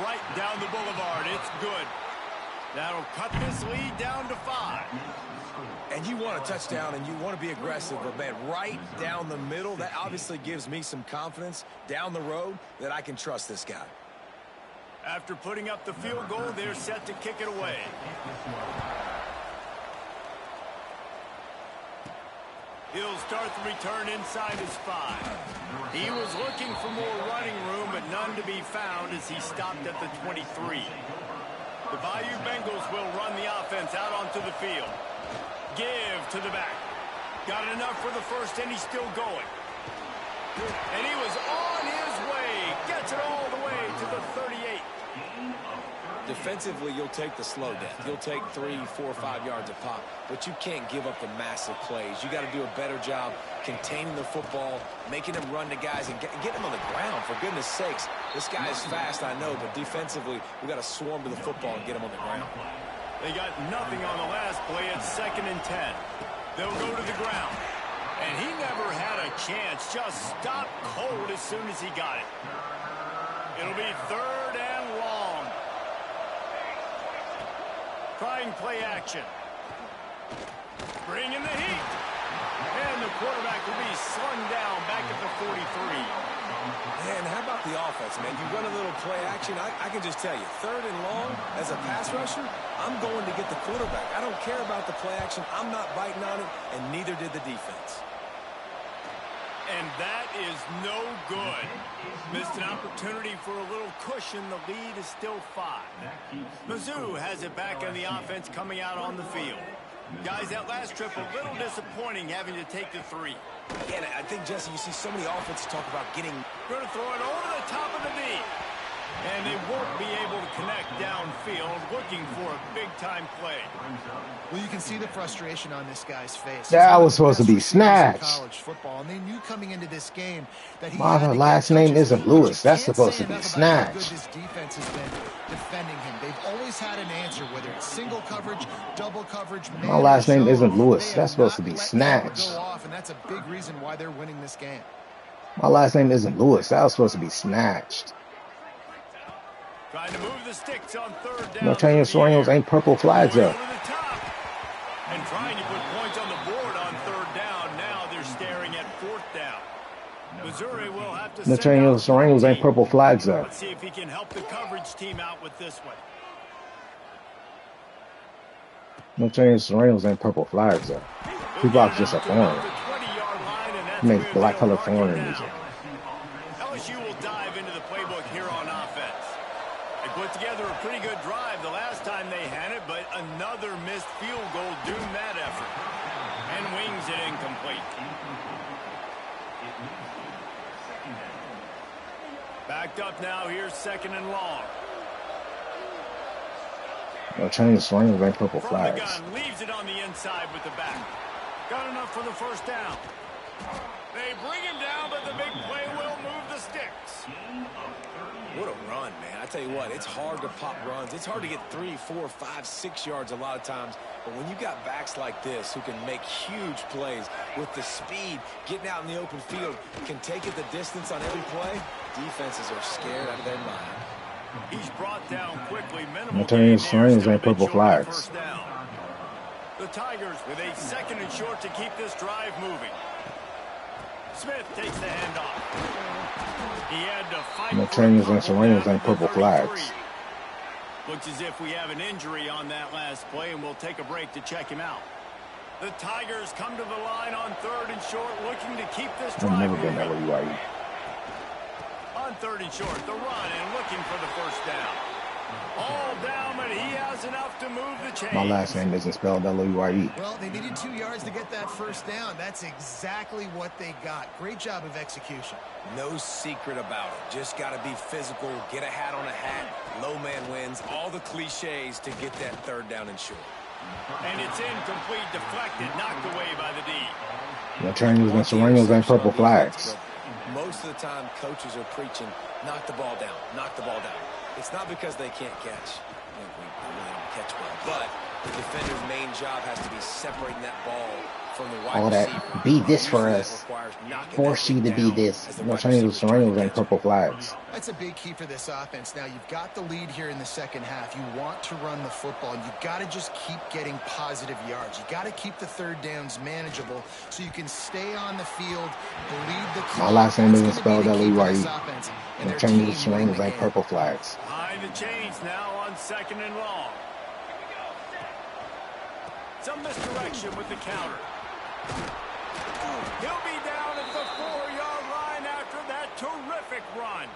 Right down the boulevard. It's good. That'll cut this lead down to 5. And you want a touchdown and you want to be aggressive, but, man, right down the middle, that obviously gives me some confidence down the road that I can trust this guy. After putting up the field goal, they're set to kick it away. He'll start the return inside his 5. He was looking for more running room, but none to be found as he stopped at the 23. The Bayou Bengals will run the offense out onto the field. Give to the back. Got enough for the first, and he's still going. And he was on his way. Gets it all the way to the 38. Defensively, you'll take the slow death. You'll take 3, 4, 5 yards a pop, but you can't give up the massive plays. You got to do a better job containing the football, making them run to guys, and getting them on the ground. For goodness sakes, this guy is fast, I know, but defensively, we got to swarm to the football and get him on the ground. They got nothing on the last play. It's 2nd and 10. They'll go to the ground. And he never had a chance. Just stopped cold as soon as he got it. It'll be 3rd and long. Trying play action. Bring in the heat. And the quarterback will be slung down back at the 43. Man, how about the offense, man? You run a little play action. I can just tell you, 3rd and long, as a pass rusher, I'm going to get the quarterback. I don't care about the play action. I'm not biting on it, and neither did the defense. And that is no good. Missed an opportunity for a little cushion. The lead is still 5. Mizzou has it back on the offense coming out on the field. Guys, that last trip a little disappointing having to take the 3. Again, I think, Jesse, you see so many offenses talk about getting... Going to throw it over the top of the knee. And they won't be able to connect downfield, looking for a big-time play. Well, you can see the frustration on this guy's face. That was supposed to be snatched. College football, and they knew coming into this game that he My last name isn't Lewis. That's supposed to be snatched. This defense has been defending him. They've always had an answer, whether it's single coverage, double coverage. My last name isn't Lewis. That's supposed to be snatched. Go off, and that's a big reason why they're winning this game. My last name isn't Lewis. That was supposed to be snatched. Trying to move the sticks on 3rd down. Norteños Sueños ain't purple flags up. And trying to put points on the board on 3rd down. Now they're staring at 4th down. Missouri will have to Norteños Sueños ain't purple flags up. Let's see if he can help the coverage team out with this one. Norteños Sueños ain't purple flags up. Tupac just a foreigner. He makes black color foreigner music. LSU will dive into the playbook here on offense. They put together a pretty good drive the last time they had it, but another missed field goal doomed that effort. And wings it incomplete. Backed up now, here's 2nd and long. Norteños Sueños ain't purple From the flags. gun, leaves it on the inside with the back. Got enough for the first down. They bring him down, but the big play will move the sticks. What a run, man. I tell you what, it's hard to pop runs. It's hard to get 3, 4, 5, 6 yards a lot of times. But when you got backs like this who can make huge plays with the speed, getting out in the open field, can take it the distance on every play, defenses are scared out of their mind. He's brought down quickly. Norteños Sueños ain't purple flags. The Tigers with a 2nd and short to keep this drive moving. Smith takes the handoff. He had to fight. Norteños and Sueños ain't purple flags. Looks as if we have an injury on that last play, and we'll take a break to check him out. The Tigers come to the line on 3rd and short, looking to keep this I've drive never been moving. LSU. On 3rd and short, the run and looking for the first down. All down, but he has enough to move the chains. My last name isn't spelled LOUIE. Well, they needed 2 yards to get that first down. That's exactly what they got. Great job of execution. No secret about it. Just got to be physical, get a hat on a hat, low man wins, all the cliches to get that 3rd down and short. And it's incomplete, deflected, knocked away by the D. The Triangles and Serranos ain't purple flags. Most of the time, coaches are preaching, knock the ball down, knock the ball down. It's not because they can't catch. We really don't catch well. But the defender's main job has to be separating that ball from the wide All that, receiver. be this for Usually us. that requires knocking Force that you to thing be down this. as the No wide Triangles and receiver's trying to Serranos ain't catch it. purple flags. That's a big key for this offense. Now, you've got the lead here in the second half. You want to run the football. You've got to just keep getting positive yards. You've got to keep the 3rd downs manageable so you can stay on the field, bleed the clock. My last name That's isn't gonna be spelled the key for LOUIE. this offense and No their Triangles and team winning Serranos the ain't game. purple flags. Behind the chains now on 2nd and long. Some misdirection with the counter. He'll be down at the 4-yard line after that terrific run.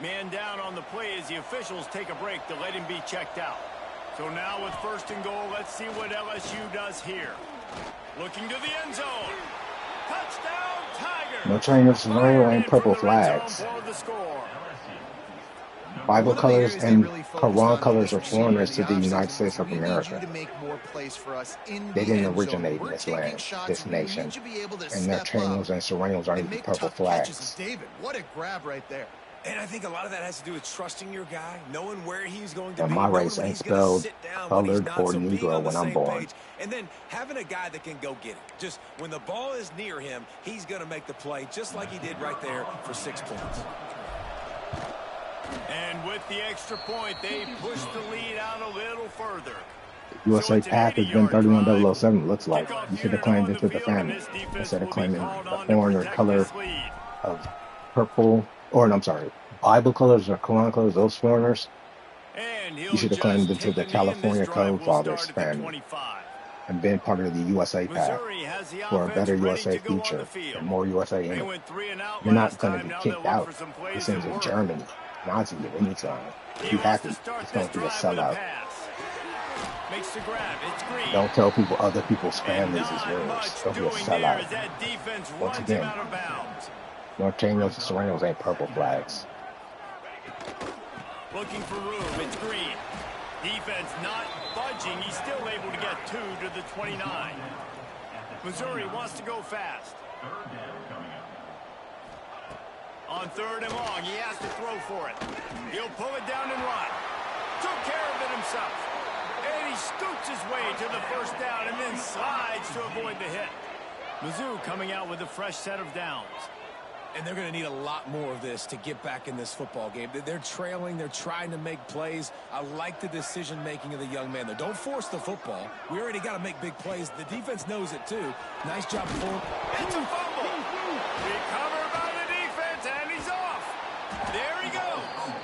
Man down on the play as the officials take a break to let him be checked out. So now with 1st and goal, let's see what LSU does here. Looking to the end zone. Touchdown, Tigers. No Triangles and Serranos ain't purple flags. For the score. Bible One of the colors areas they and really focused Quran on colors this are foreigners to receiver in the the United offseason States was, of we need you to America. make more plays for us in They the didn't end zone. originate in We're this taking land, shots. this We nation. need you to be able to And their step Triangles up and Serranos aren't and even make purple tough catches. flags. David, what a grab right there. And I think a lot of that has to do with trusting your guy, knowing where he's going to And be, my knowing race when ain't he's going to spelled sit down, when he's colored not, or so being Negro on the when I'm same born. page, and then having a guy that can go get it. Just when the ball is near him, he's going to make the play, just like he did right there for 6 points. And with the extra point, they push the lead out a little further. USA path has been 31007, looks like. Kickoff You should have unit claimed on it the to the field, and family this defense instead of will be claiming called the on to foreigner protect color this lead. of purple, or I'm sorry, Bible colors or Quran colors, those foreigners. And You he'll should have claimed just it to take the a knee, and this California drive Code will Fathers start at the family 25. and been part of the USA path Missouri has the for a offense better ready USA to go on the future field. and more USA in They it. went 3 and out You're not last going to time. be Now they'll kicked look out. for some plays This that thing's in work. Germany, Nazi at any time. He Be wants happy. to start It's going this to be a drive with a sellout. pass. Makes the grab. It's Green. Don't tell people other people's And families is not yours. much Don't be a doing there sellout. as that defense Once runs him again, out of bounds. North Triangles and Serranos ain't purple flags. Looking for room. It's Green. Defense not budging. He's still able to get 2 to the 29. Missouri wants to go fast. On 3rd and long, he has to throw for it. He'll pull it down and run. Took care of it himself. And he scoots his way to the first down and then slides to avoid the hit. Mizzou coming out with a fresh set of downs. And they're going to need a lot more of this to get back in this football game. They're trailing. They're trying to make plays. I like the decision-making of the young man, though. Don't force the football. We already got to make big plays. The defense knows it, too. Nice job pulling. It's a fumble. Recovered by the defense, and he's off. There he goes.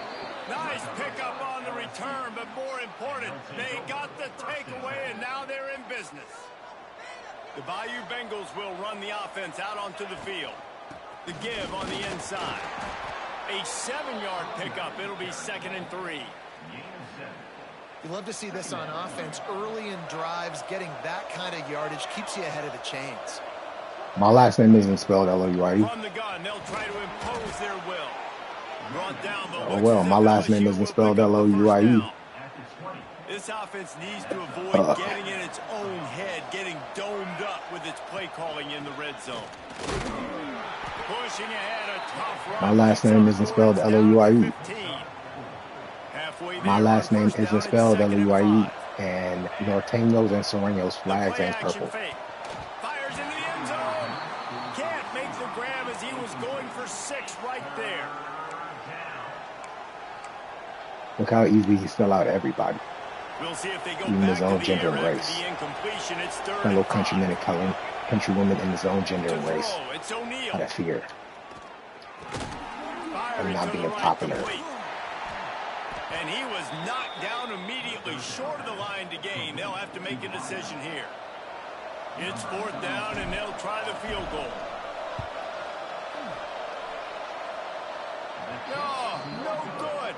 Nice pickup on the return, but more important, they got the takeaway, and now they're in business. The Bayou Bengals will run the offense out onto the field. The give on the inside. A 7-yard pickup. It'll be 2nd and 3. You love to see this on offense. Early in drives, getting that kind of yardage keeps you ahead of the chains. My last name isn't spelled LOUIE. From the gun, they'll try to impose their will. Brought down, but Oh well, my last name isn't spelled LOUIE. This offense needs to avoid getting in its own head, getting domed up with its play calling in the red zone. Pushing ahead, a tough run. My last name isn't spelled LOUIE. Halfway My there last on name first down, isn't it's spelled 2nd and LOUIE. 5. And Norteños and Serranos The flags play ain't action purple. fake. Fires into the end zone. Can't make the grab as he was going for 6 right there. Look how easy he still out everybody. We'll see if they go Even back his own to the gender air and after race. the incompletion. It's 3rd Fellow and 5. countrymen and countrywomen in his own gender To and race. throw, it's O'Neal. Out of fear of Firing not to the being right, popular. complete. And he was knocked down immediately short of the line to gain. They'll have to make a decision here. It's 4th down, and they'll try the field goal. Oh, no good.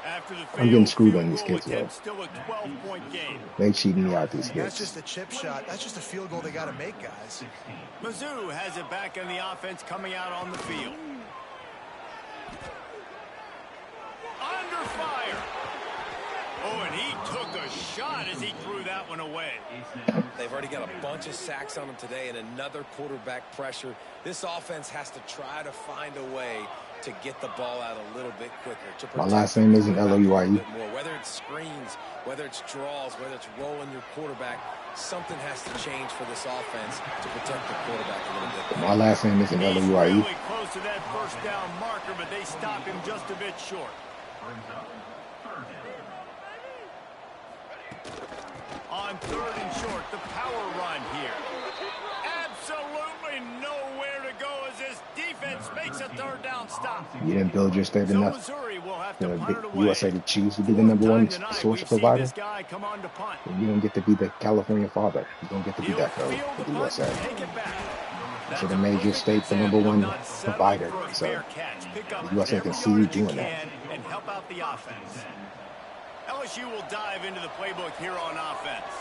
After the I'm getting failed screwed on field these goal kids, though. attempt, still a 12-point game. They cheating me out, these That's kids. just a chip shot. That's just a field goal they got to make, guys. Mizzou has it back in the offense coming out on the field. Under fire. Oh, and he took a shot as he threw that one away. They've already got a bunch of sacks on them today and another quarterback pressure. This offense has to try to find a way to get the ball out a little bit quicker. My last name isn't Louie. Whether it's screens, whether it's draws, whether it's rolling your quarterback, something has to change for this offense to protect the quarterback a little bit. My last name isn't He's Louie. really close to that 1st down marker, but they stop him just a bit short. On 3rd and short, the power run here. Absolutely nowhere to go as this defense makes a 3rd down stop. You didn't build your state So enough Missouri will have for to punt it the away. USA to choose to be the 4th #1 time tonight, source we've seen provider. this guy come on to punt. And you don't get to be the California father. You don't get to be He'll that for field the the punt, USA. take it back. So they made your state the #1 provider. So the USA can see you doing that. And help out the offense. LSU will dive into the playbook here on offense.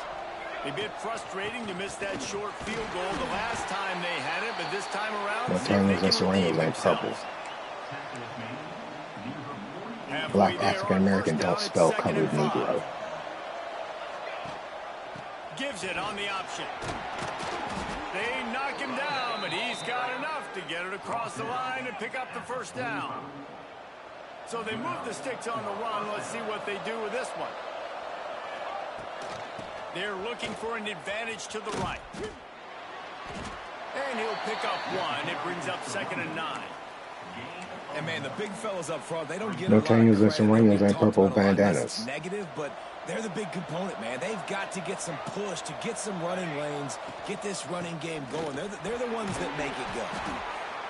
A bit frustrating to miss that short field goal the last time they had it, but this time around, Norteños and Serenos ain't purple. Black African American don't spell colored Negro. Gives it on the option. They knock him down, but he's got enough to get it across the line and pick up the 1st down. So they move the sticks on the run. Let's see what they do with this one. They're looking for an advantage to the right. And he'll pick up 1. It brings up 2nd and 9. And, man, the big fellas up front, they don't get Norteños and Serenos ain't purple bandanas. Negative, but they're the big component, man. They've got to get some push, to get some running lanes, get this running game going. They're the ones that make it go.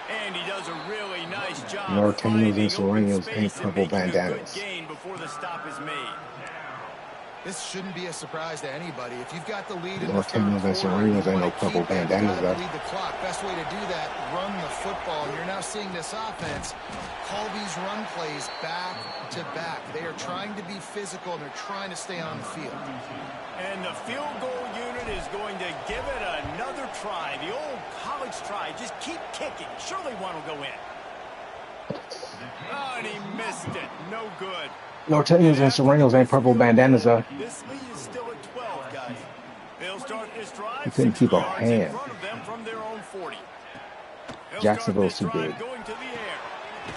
And he does a really nice job. Norteños and Serenos ain't purple bandanas. Gain before the stop is made. This shouldn't be a surprise to anybody. If you've got the lead in the Norteños and Serenos ain't no purple bandanas, though. Lead the clock. Best way to do that, run the football. And you're now seeing this offense call these run plays back to back. They are trying to be physical, and they're trying to stay on the field. And the field goal unit is going to give it another try. The old college try. Just keep kicking. Surely one will go in. Oh, and he missed it. No good. Norteños and Serenos ain't purple bandanas, though. This lead is still at 12, guys. They'll start this drive. You couldn't keep a 60 yards hand. in front of them from their own 40. They'll Jacksonville's start too this big. drive going to the air.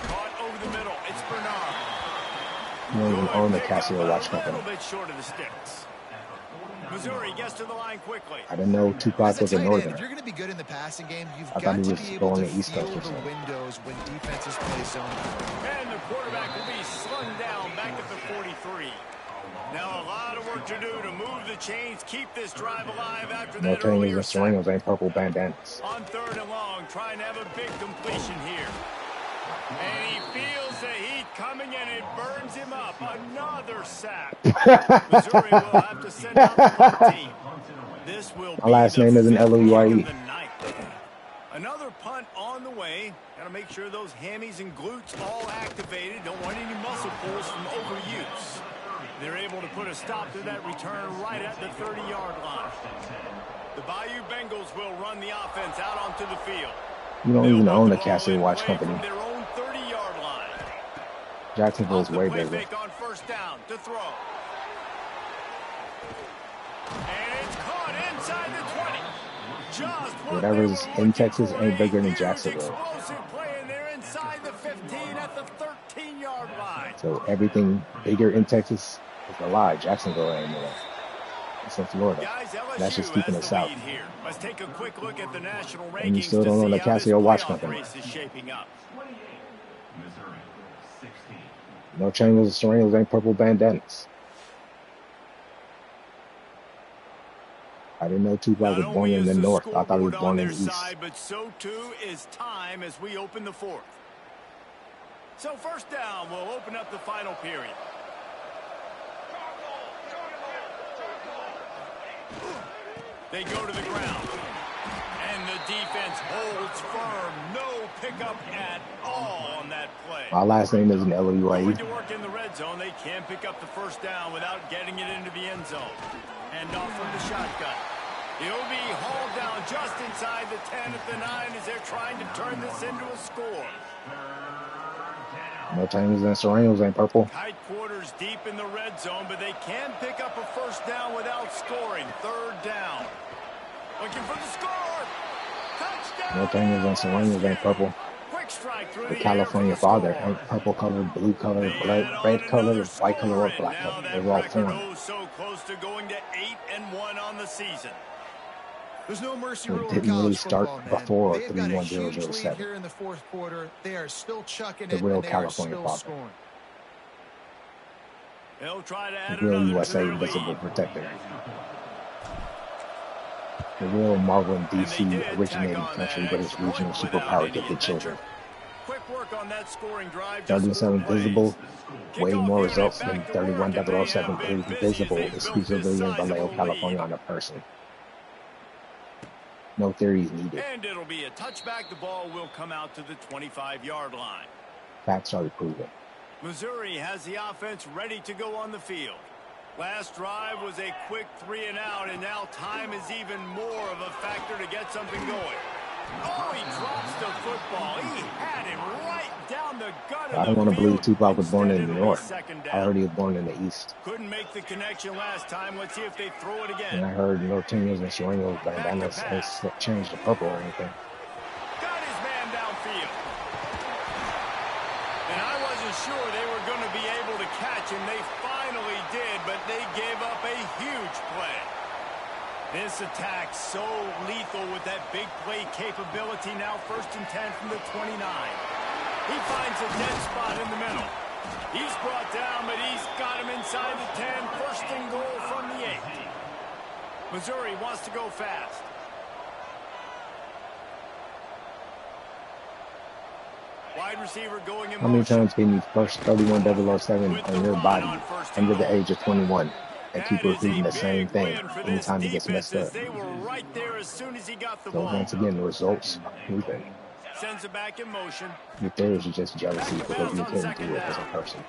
Caught over the middle. It's Bernard. You don't even own the Pick up Casio watch a company. little bit short of the sticks. Missouri gets to the line quickly. I didn't know Tupac was a northerner. If you're going to be good in the passing game, you've I thought got he to was be able going to to East Coast feel or the something. windows when defenses play zone. And the quarterback will be slung down back at the 43. Now a lot of work to do to move the chains, keep this drive alive after that Norteños earlier and sack. Serenos ain't purple bandanas. On 3rd and long, trying to have a big completion here. And he feels the heat coming, and it burns him up. Another sack. Missouri will have to send out the punt team. This will My last be the name isn't 5th Louie. kick of the night. Another punt on the way. Got to make sure those hammies and glutes all activated. Don't want any muscle pulls from overuse. They're able to put a stop to that return right at the 30-yard line. The Bayou Bengals will run the offense out onto the field. You don't even own the Casio watch Play company. from their own 30-yard line. Jacksonville's Off the way play bigger. fake on 1st down to throw. And it's caught inside the 20. Just what Whatever's they were in Texas looking ain't for. bigger A than huge Jacksonville. explosive play, and they're inside the 15 at the 13-yard line. So everything bigger in Texas is a lie. Jacksonville ain't more. It's in Florida. Guys, LSU That's just keeping has us the out. lead here. Let's take a quick look at the national rankings And you still don't to own see the how this Casio watch playoff company. race is shaping up. Norteños and Serenos ain't purple bandanas. I didn't know Tupac Not was born only in is the the north. I thought he was scoreboard on born in their the east. side, but so too is time as we open the 4th. So 1st down, we'll open up the final period. They go to the ground. And the defense holds firm. No pickup at all on that play. My last name isn't LUIE. Going to work in the red zone. They can't pick up the first down without getting it into the end zone. And off from the shotgun. He'll be hauled down just inside the 10 at the 9 as they're trying to turn this into a score. No Tangos and Serranos ain't purple. Tight quarters deep in the red zone, but they can pick up a first down without scoring. Third down. Looking for the score. Touchdown. No Tangos and Serranos ain't purple. Quick strike through The the California air for the father score. ain't purple colored, blue colored, red colored, white color, or black color. They're all foreign. Oh, so close to going to 8-1 on the season. There's no mercy It rule in didn't really college start football, man. before They've got a huge lead 3-1-0-0-7. here in the fourth quarter. They are still chucking The it, real and they are California still father. scoring. They'll try to The add real another USA to their invisible lead. protector. The real Marvel and And they DC did tack originating on country, that but it's extra regional point without superpower any gifted children. adventure. Quick work on that scoring drive. Third Just and 4 7 plays. visible, way Kickoff more unit results back than to work, and they 31007 have been busy as visible they've built exclusively this in Vallejo, sizable California lead. on a person. No theories needed. And it'll be a touchback. The ball will come out to the 25-yard line. Facts are proven. Missouri has the offense ready to go on the field. Last drive was a quick 3-and-out, and now time is even more of a factor to get something going. Oh, he drops the football. He had him right down the gut I of don't the want to believe field. Tupac was born in Instead, New it'll be York. second I down. heard he was born in the East. Couldn't make the connection last time. Let's see if they throw it again. And I heard Norteños and Sueños Back to bandanas pass. has changed to purple or anything. Got his man downfield. And I wasn't sure they were going to be able to catch him. They finally did, but they gave up a huge play. This attack so lethal with that big play capability. Now 1st and 10 from the 29. He finds a dead spot in the middle. He's brought down, but he's got him inside the 10. 1st and goal from the 8. Missouri wants to go fast. Wide receiver going in How many motion. times can you first 31007 With on the your run body on 1st and under the goal. age of 21 and keep That is repeating a the same big thing win for this anytime it gets defense, messed as up? they were right there as soon as he got the So ball. once again, the results are proven. Sends it back in motion. Your theories are just jealousy Back to because pass you on couldn't second do it as a down. person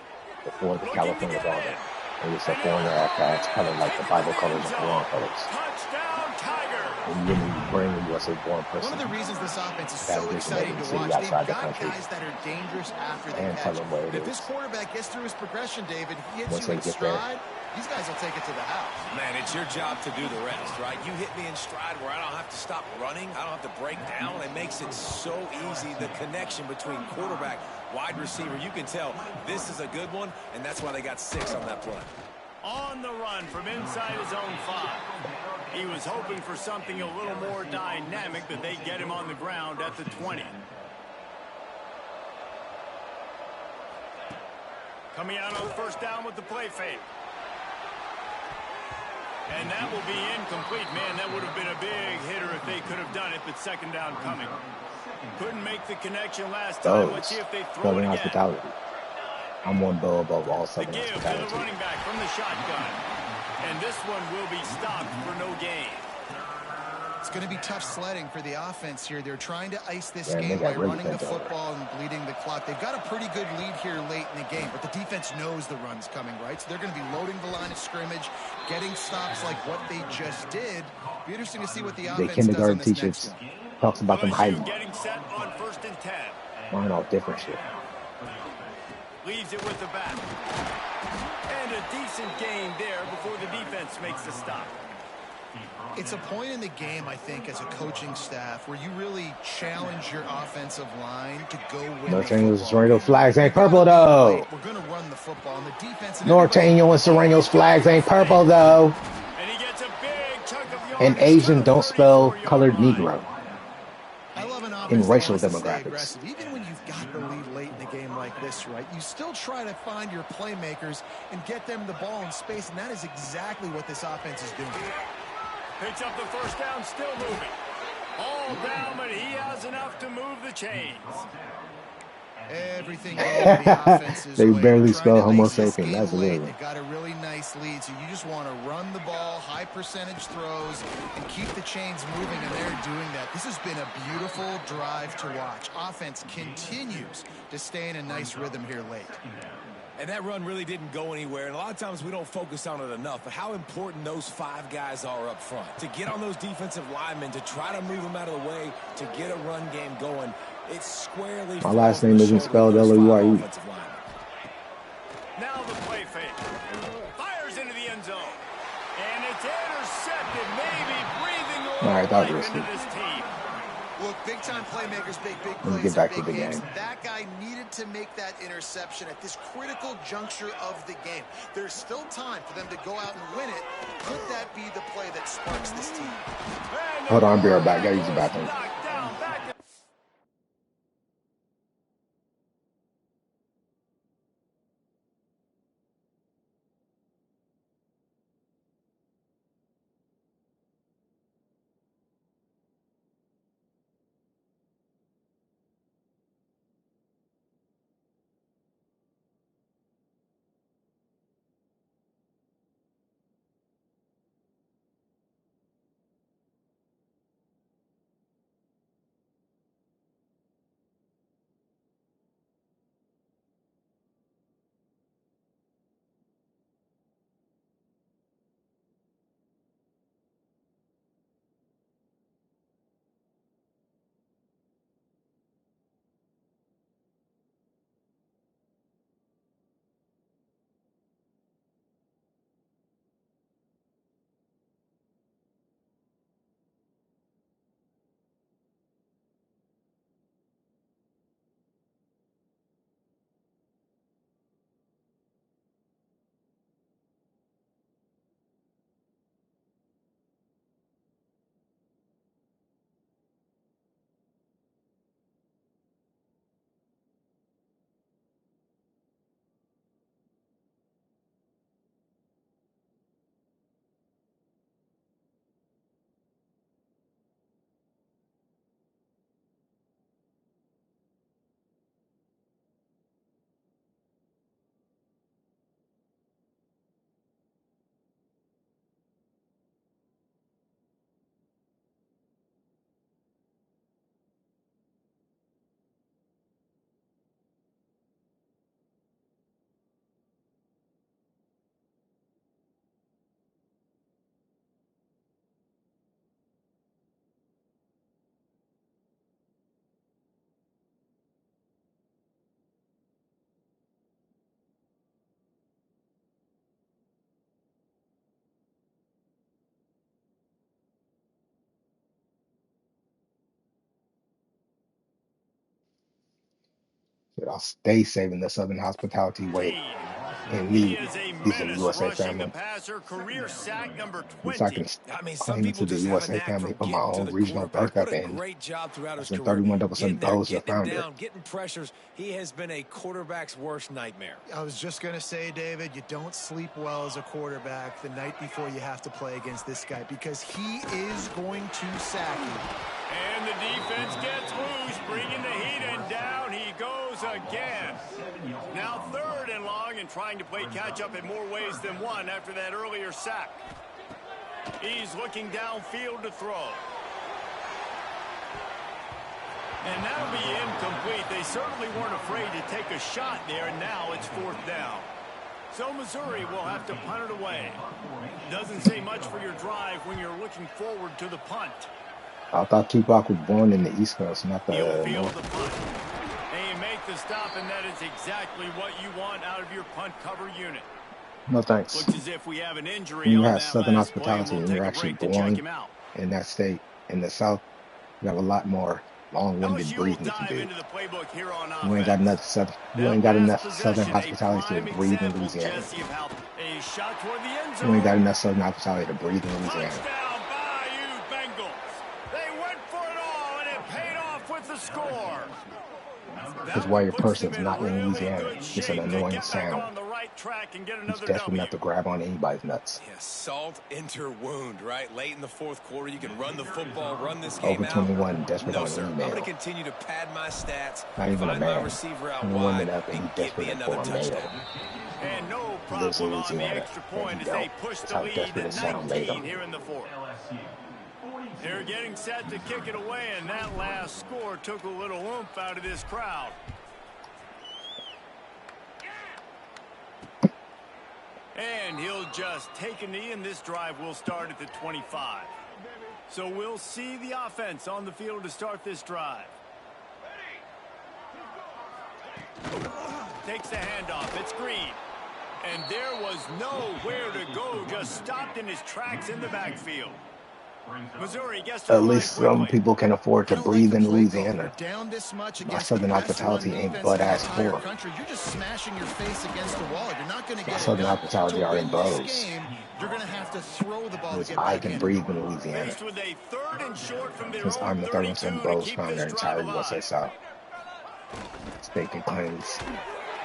before the Looking to California get father. it. And it's a foreigner after it's colored like the Bible colors and Quran colors. Touchdown, Tiger. And you wouldn't even bring a USA born One person of the reasons this offense is that so originated exciting in the to city watch, they've outside the got country guys that are dangerous after they and tell catch. them where And it if this is. quarterback gets through his progression, David, he hits Once you they in get there. stride, these guys will take it to the house. Man, it's your job to do the rest, right? You hit me in stride where I don't have to stop running. I don't have to break down. It makes it so easy, the connection between quarterback, wide receiver. You can tell this is a good one, and that's why they got 6 on that play. On the run from inside his own 5. He was hoping for something a little more dynamic, but they get him on the ground at the 20. Coming out on 1st down with the play fake. And that will be incomplete. Man, that would have been a big hitter if they could have done it, but 2nd down coming. Couldn't make the connection last time. Let's see if they throw it Southern again. hospitality. I'm one bow above all The Southern give to the hospitality. running back from the shotgun. And this one will be stopped for no gain. It's going to be tough sledding for the offense here. They're trying to ice this Yeah, and they game by got really running the bent over. football and bleeding the clock. They've got a pretty good lead here late in the game, but the defense knows the run's coming, right? So they're going to be loading the line of scrimmage, getting stops like what they just did. Be interesting to see what the The offense does on kindergarten this teachers next one. talks about them LSU hiding. getting set on 1st and 10. Mine all different shit. Leaves it with the back. And a decent gain there before the defense makes the stop. It's a point in the game, I think, as a coaching staff where you really challenge your offensive line to go win the Norteños and football Serrano game. flags ain't purple though. We're going to run the football, and the defense... Norteño and Serrano's flags ain't purple though. And he gets a big chunk of yardage. And Asian to don't the spell 34-yard colored line. Negro I love an offense in that racial wants to stay demographics. aggressive. Even when you've got the lead late in the game like this, right, you still try to find your playmakers and get them the ball in space, and that is exactly what this offense is doing. Picks up the 1st down, still moving. All down, but he has enough to move the chains. Everything going the offense's They way. barely Trying spell to Homo ice this sapien. game That's a late. good one. They've got a really nice lead, so you just want to run the ball, high percentage throws, and keep the chains moving, and they're doing that. This has been a beautiful drive to watch. Offense continues to stay in a nice rhythm here late. And that run really didn't go anywhere. And a lot of times we don't focus on it enough, but how important those 5 guys are up front. To get on those defensive linemen, to try to move them out of the way, to get a run game going, it's squarely My last name isn't spelled Louie. Now the play fake. Fires into the end zone. And it's intercepted, maybe breathing a All right, little that was life risky. into this team. Look, big-time playmakers make big Let me plays get back in to big the games. game. That guy needed to make that interception at this critical juncture of the game. There's still time for them to go out and win it. Could that be the play that sparks this team? Hold on, I'll be right back. Gotta use the bathroom. Knocked down, back. But I'll stay saving the Southern hospitality weight and He me is a using the menace USA rushing the family. passer, career sack number So I 20. can I mean, some claim into people the just have a USA knack family, for put my getting to own the regional quarterback. He's backup done a in. great job throughout his That's in career. 31-7 Getting there, Bows, the getting it founder. down, getting pressures. He has been a quarterback's worst nightmare. I was just going to say, David, you don't sleep well as a quarterback the night before you have to play against this guy because he is going to sack you. And the defense gets loose, bringing the heat, and down he goes again. Now 3rd and long, and trying to play catch-up in more ways than one after that earlier sack. He's looking downfield to throw. And that'll be incomplete. They certainly weren't afraid to take a shot there, and now it's 4th down. So Missouri will have to punt it away. Doesn't say much for your drive when you're looking forward to the punt. I thought Tupac was born in the East Coast, not He'll the field North. the punt. And you make the stop, and that is exactly what you want out of your punt cover unit. No thanks. Looks as if we have an injury When you on have that Southern last play, and hospitality we'll and take you're a actually break to check born him out. in that state, in the South, you have a lot more long-winded LSU will breathing to dive do. into the playbook here on You ain't got offense. enough Southern, you That ain't got last enough Southern possession, a hospitality to prime breathe in example, Louisiana. Jesse, of how a shot toward the end You ain't got zone. enough Southern hospitality to breathe in Louisiana. Touchdown, Bayou Bengals. They went for it all, and it paid off with the score. That's That why one your puts them person's in not in really Louisiana. good It's an shape to annoying get back sound. on the right right track and get He's another desperate W. not to grab on anybody's nuts. Yeah, salt into her wound, right? Late in the fourth quarter, you can run the football, run this game Over out. 21, desperate No, on sir. I'm email. going to continue to pad my stats, Not even a find my man. receiver out 21 wide, and up, and and he's get me desperate another for a touchdown. male. And no He lives in problem on the Louisiana, extra and point he as they don't. push That's the how lead desperate to his sound made 19 him. here in the fourth. They're getting set to kick it away, and that last score took a little oomph out of this crowd. And he'll just take a knee, and this drive will start at the 25. So we'll see the offense on the field to start this drive. Takes the handoff. It's Green. And there was nowhere to go. Just stopped in his tracks in the backfield. Missouri gets to the At line least some quickly. people can afford to I don't like breathe the in play call. Louisiana. You're down this much My against the Southern best run hospitality ain't defense butt in the ass entire poor. country. You're just smashing your face against the wall. You're not going to My get it Southern done. hospitality To are in win this bows. game, you're going to have to throw the ball to Because get I back can in. breathe in Louisiana. Faced with a 3rd and short from their Because own I'm the 32 37 to Bows keep found this their drive entire USA alive. South. Staking claims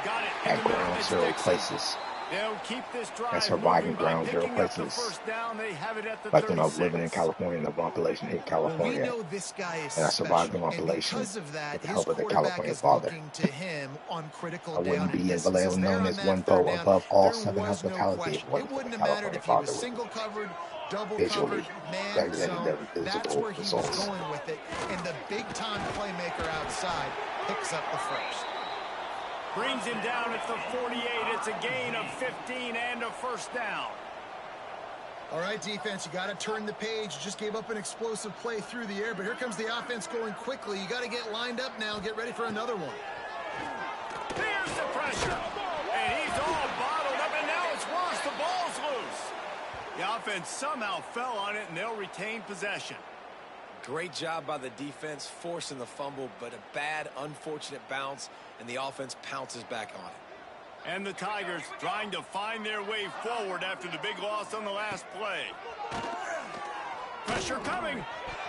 Got it in at the middle. ground It's zero Dixon. places. They'll keep this drive At surviving moving by ground zero picking up the places. first down. They have it at the Like when I was living in 36. California and the bombillation hit Well, we California. know this guy is And I survived special, the and bombillation because of that, with the his help of the quarterback California is father. looking to him on critical I down wouldn't and be in Vallejo distances. There known on as that one 3rd bow down, above all there Southern was no hospitality. It question. It wasn't for the wouldn't have mattered California if he was father with single me. covered, double Visually, covered, man that zone. it was That's a where he was results. going with it, and the big-time playmaker outside picks up the first. Brings him down at the 48. It's a gain of 15 and a first down. All right, defense, you got to turn the page. You just gave up an explosive play through the air, but here comes the offense going quickly. You got to get lined up now. Get ready for another one. There's the pressure. And he's all bottled up, and now it's worse. The ball's loose. The offense somehow fell on it, and they'll retain possession. Great job by the defense, forcing the fumble, but a bad, unfortunate bounce, and the offense pounces back on it. And the Tigers trying to find their way forward after the big loss on the last play. Pressure coming.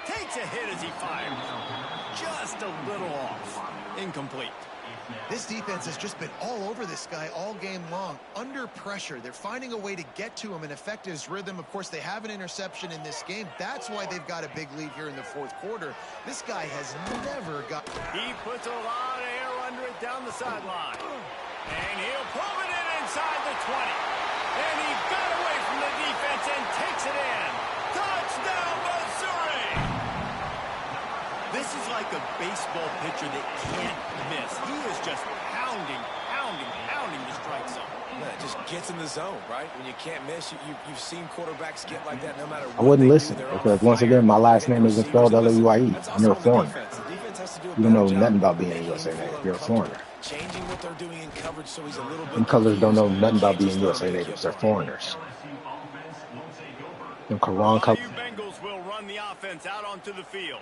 Takes a hit as he fired. Just a little off. Incomplete. This defense has just been all over this guy all game long. Under pressure. They're finding a way to get to him and affect his rhythm. Of course, they have an interception in this game. That's why they've got a big lead here in the fourth quarter. This guy has never got... He puts a lot of air under it down the sideline. And he'll pull it in inside the 20. And he got away from the defense and takes it in. Touchdown, Missouri! This is like a baseball pitcher that can't miss. He is just pounding the strike zone. Yeah, it just gets in the zone, right? When you can't miss, you've seen quarterbacks get like that no matter what I wouldn't they listen do. They're on because once fire. again, my last Hit the name isn't receivers, spelled and listen, L-U-I-E. that's And you're a also on the foreigner. defense. The defense has to do a You don't better know job nothing about being a making USA him feel native. You're a uncomfortable, foreigner. changing what they're doing in coverage so he's a little bit Them colors don't know confused. nothing You about can't just being let him USA pick you natives. They're apart. foreigners. Them Quran colors, Bayou Bengals will run the offense out onto the field.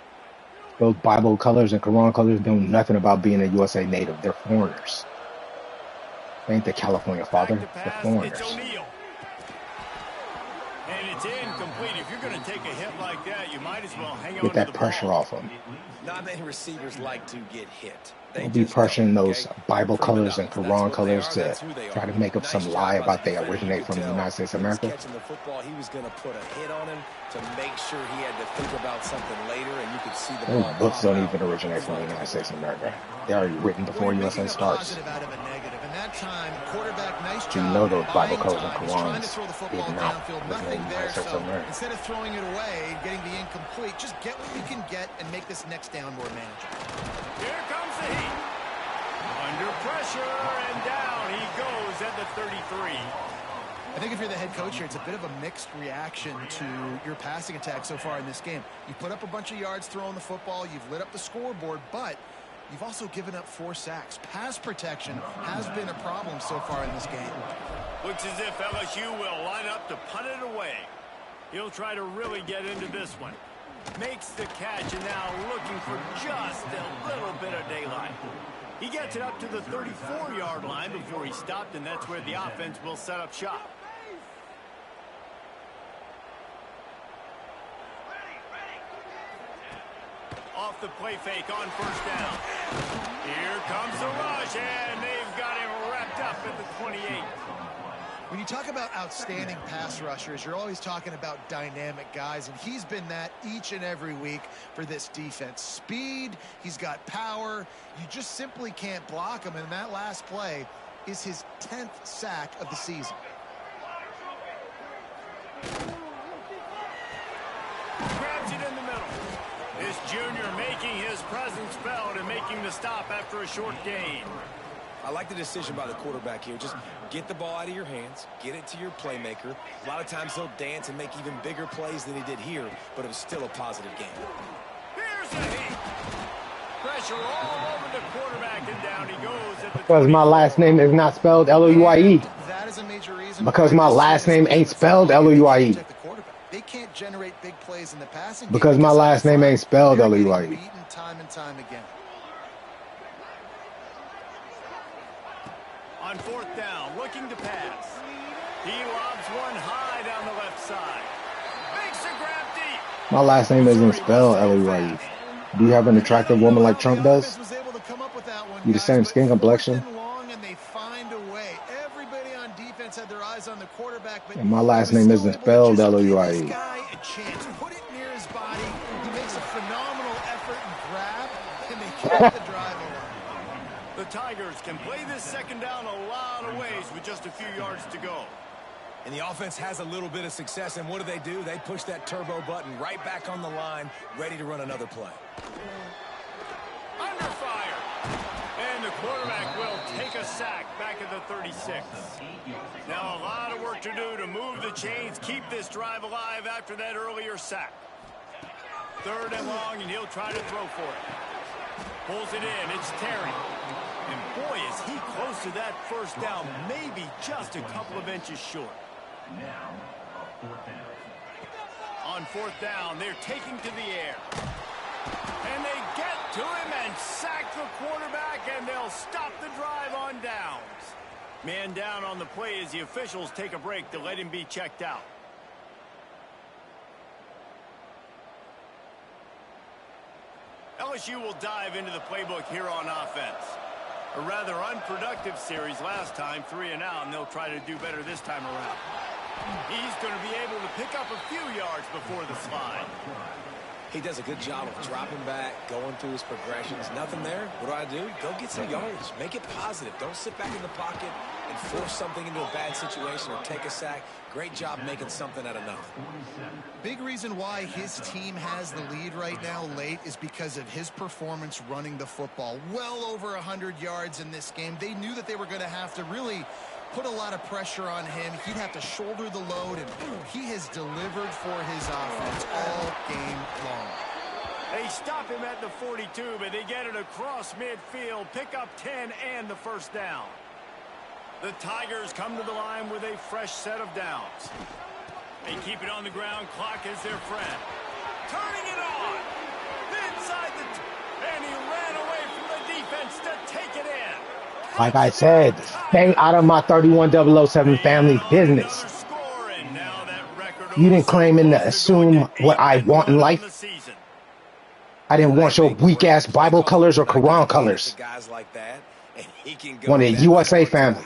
those Bible colors and Quran colors don't know nothing about being a USA native. They're foreigners. They ain't the California Back father. to They're pass, it's foreigners. O'Neal. And it's incomplete. If you're going to take a hit like that, you might as well hang on Get to that the pressure ball. off them. Not many receivers like to get hit. They Don't be just don't, pressuring those okay? Bible They're prima colors and donnas. That's Quran what they colors are. to That's who they try are. to make up Nice some lie job by about the they defender. You originate could from the tell United States of he was America. catching the football. He was going to put a hit on him to make sure he had to think about something later, and you could see the Those ball books pop don't out. even originate from the United States of America. They're already written before Well, you're USA making a starts. positive out of a negative. And that time, quarterback, nice So you job know those Bible buying colors and time. He's trying to Qurans throw the did football not downfield. originate in Nothing the United there, States of so America. instead of throwing it away, getting the incomplete, just get what you can get and make this next down more manageable. Here comes the heat. Under pressure, and down he goes at the 33. I think if you're the head coach here, it's a bit of a mixed reaction to your passing attack so far in this game. You put up a bunch of yards throwing the football, you've lit up the scoreboard, but you've also given up 4 sacks. Pass protection has been a problem so far in this game. Looks as if LSU will line up to punt it away. He'll try to really get into this one. Makes the catch, and now looking for just a little bit of daylight. He gets it up to the 34-yard line before he stopped, and that's where the offense will set up shop. Off the play fake on first down. Here comes the rush, and they've got him wrapped up at the 28. When you talk about outstanding pass rushers, you're always talking about dynamic guys, and he's been that each and every week for this defense. Speed, he's got power. You just simply can't block him, and that last play is his 10th sack of the season. Grabs it in the middle. This junior making his presence felt and making the stop after a short gain. I like the decision by the quarterback here. Just get the ball out of your hands, get it to your playmaker. A lot of times he'll dance and make even bigger plays than he did here, but it was still a positive game. Here's a hit. Pressure all over the quarterback, and down he goes at the Because my last name is not spelled L-O-U-I-E. That is a major reason. Because my last name ain't spelled L-O-U-I-E. They can't generate big plays in the passing game. Because my last name ain't spelled L-O-U-I-E. Beaten time and time again. On fourth down, looking to pass. He lobs one high down the left side. Makes a grab deep. My last name isn't spelled L-O-U-I-E. Do you have an attractive woman like Trump does? You the same skin complexion? And my last name isn't spelled L-O-U-I-E. Put it near his body. He makes a phenomenal effort and grab, and they keep the drive alive. The Tigers can play this second down a lot of ways with just a few yards to go. And the offense has a little bit of success, and what do? They push that turbo button right back on the line, ready to run another play. Under fire. And the quarterback will take a sack back at the 36. Now a lot of work to do to move the chains, keep this drive alive after that earlier sack. Third and long, and he'll try to throw for it. Pulls it in. It's Terry. And boy, is he close to that first down, maybe just a couple of inches short. On fourth down, they're taking to the air. And they get to him and sack the quarterback, and they'll stop the drive on downs. Man down on the play as the officials take a break to let him be checked out. LSU will dive into the playbook here on offense. A rather unproductive series last time, 3 and out, and they'll try to do better this time around. He's going to be able to pick up a few yards before the slide. He does a good job of dropping back, going through his progressions. Nothing there. What do? Go get some yards. Make it positive. Don't sit back in the pocket and force something into a bad situation or take a sack. Great job making something out of nothing. Big reason why his team has the lead right now late is because of his performance running the football. Well over 100 yards in this game. They knew that they were going to have to really put a lot of pressure on him. He'd have to shoulder the load, and he has delivered for his offense all game long. They stop him at the 42, but they get it across midfield, pick up 10 and the first down. The Tigers come to the line with a fresh set of downs. They keep it on the ground. Clock is their friend. Turning it on. Inside and he ran away from the defense to take it in. Like I said, stay out of my 31007 family business. You didn't claim in to assume what I want in life. I didn't want your weak-ass Bible colors or Quran colors. Wanted a USA family.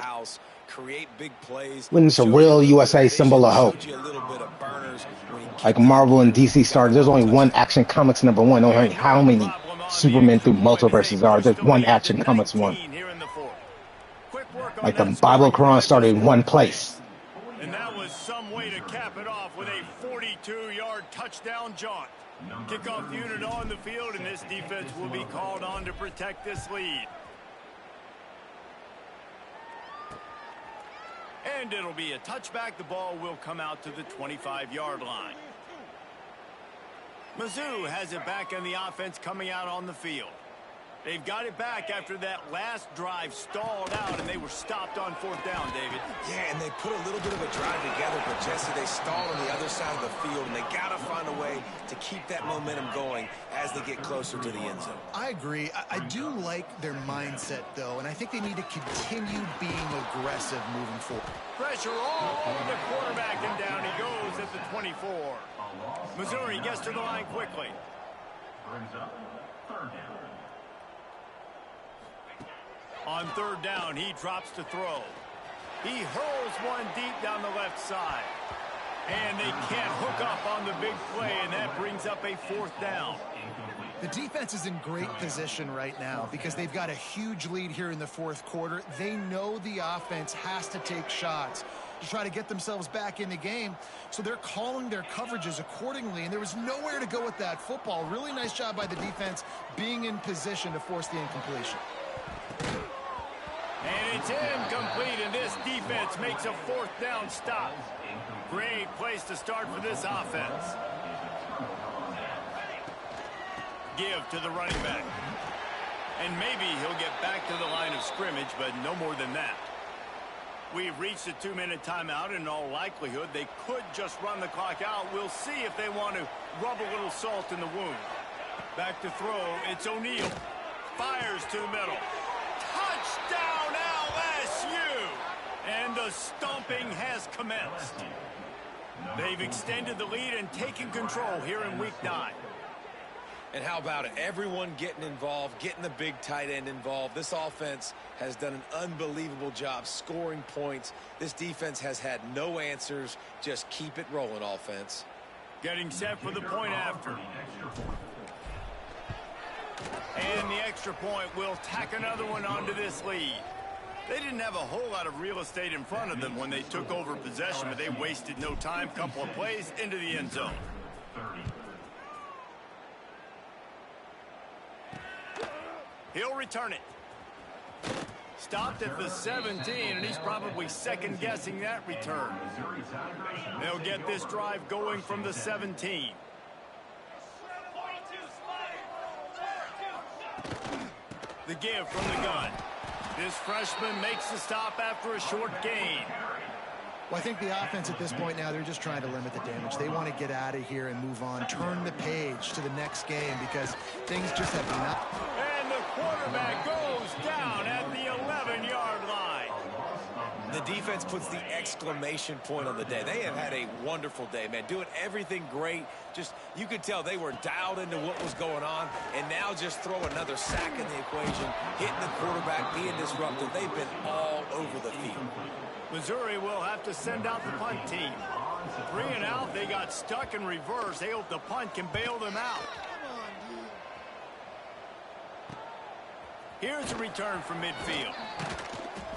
When it's a real USA symbol of hope. Like Marvel and DC stars, there's only one Action Comics #1. Only how many Superman through multiverses are? There's one Action Comics 1. Like the Bible Quran started in one place. And that was some way to cap it off with a 42-yard touchdown jaunt. Kickoff unit on the field, and this defense will be called on to protect this lead. And it'll be a touchback. The ball will come out to the 25-yard line. Mizzou has it back on the offense coming out on the field. They've got it back after that last drive stalled out, and they were stopped on fourth down, David. Yeah, and they put a little bit of a drive together, but Jesse, they stalled on the other side of the field, and they got to find a way to keep that momentum going as they get closer to the end zone. I agree. I do like their mindset, though, and I think they need to continue being aggressive moving forward. Pressure all over the quarterback, and down he goes at the 24. Missouri gets to the line quickly. Brings up third down. On third down, he drops to throw. He hurls one deep down the left side. And they can't hook up on the big play, and that brings up a 4th down. The defense is in great position right now because they've got a huge lead here in the 4th quarter. They know the offense has to take shots to try to get themselves back in the game. So they're calling their coverages accordingly, and there was nowhere to go with that football. Really nice job by the defense being in position to force the incompletion. And it's incomplete, and this defense makes a 4th down stop. Great place to start for this offense. Give to the running back. And maybe he'll get back to the line of scrimmage, but no more than that. We've reached a 2-minute timeout. In all likelihood, they could just run the clock out. We'll see if they want to rub a little salt in the wound. Back to throw. It's O'Neal. Fires to the middle. Touchdown, LSU! And the stomping has commenced. They've extended the lead and taken control here in Week 9. And how about it? Everyone getting involved, getting the big tight end involved. This offense has done an unbelievable job scoring points. This defense has had no answers. Just keep it rolling, offense. Getting set for the point after. And the extra point will tack another one onto this lead. They didn't have a whole lot of real estate in front of them when they took over possession, but they wasted no time. Couple of plays into the end zone. He'll return it. Stopped at the 17, and he's probably second-guessing that return. They'll get this drive going from the 17. The give from the gun. This freshman makes the stop after a short gain. Well, I think the offense at this point now, they're just trying to limit the damage. They want to get out of here and move on, turn the page to the next game because things just have not. And the quarterback goes down at the 11-yard line. The defense puts the exclamation point on the day. They have had a wonderful day, man. Doing everything great. Just, you could tell they were dialed into what was going on. And now just throw another sack in the equation, hitting the quarterback, being disruptive. They've been all over the field. Missouri will have to send out the punt team. 3 and out, they got stuck in reverse. They hope the punt can bail them out. Here's a return from midfield.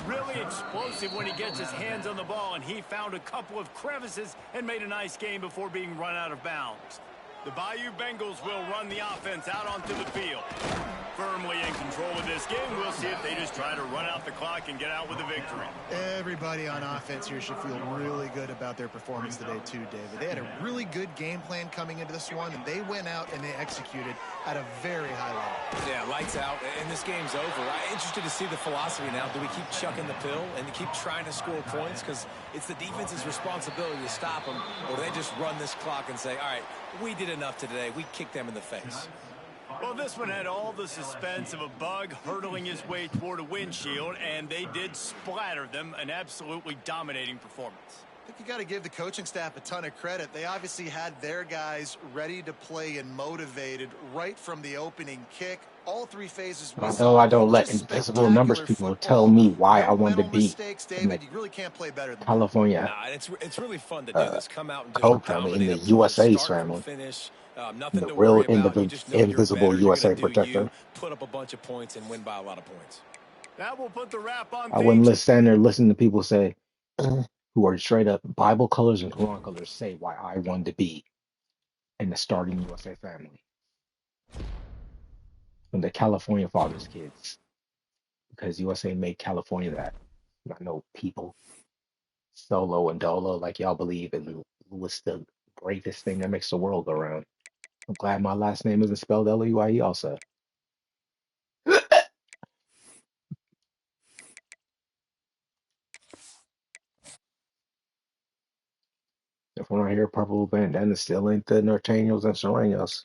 Really explosive when he gets his hands on the ball, and he found a couple of crevices and made a nice game before being run out of bounds. The Bayou Bengals will run the offense out onto the field. Firmly in control of this game. We'll see if they just try to run out the clock and get out with a victory. Everybody on offense here should feel really good about their performance today too, David. They had a really good game plan coming into this one, and they went out and they executed at a very high level. Yeah, lights out, and this game's over. I'm interested to see the philosophy now. Do we keep chucking the pill and keep trying to score points? Because it's the defense's responsibility to stop them, or do they just run this clock and say, all right, we did enough today. We kicked them in the face. Well, this one had all the suspense of a bug hurtling his way toward a windshield, and they did splatter them. An absolutely dominating performance. I think you got to give the coaching staff a ton of credit. They obviously had their guys ready to play and motivated right from the opening kick. All 3 phases. Although I don't let invisible numbers people tell me why I want to be in the You really can't play better than California Nah, it's really fun to do this. Come out and just Coke family, in the dominate a USA's start from family, finish. Nothing the to real worry about. You just know you're invisible better. You're USA gonna do protector. you, put up a bunch of points and win by a lot of points. That will put the wrap on I wouldn't things. stand there listen to people say who are straight up Bible colors and Quran colors say why I wanted to be in the starting USA family. From the California fathers kids. Because USA made California that. Not no people. Solo and Dolo like y'all believe in was the greatest thing that makes the world go round. I'm glad my last name isn't spelled Luie also. If when I hear purple bandana, still ain't the Norteños and Sureños.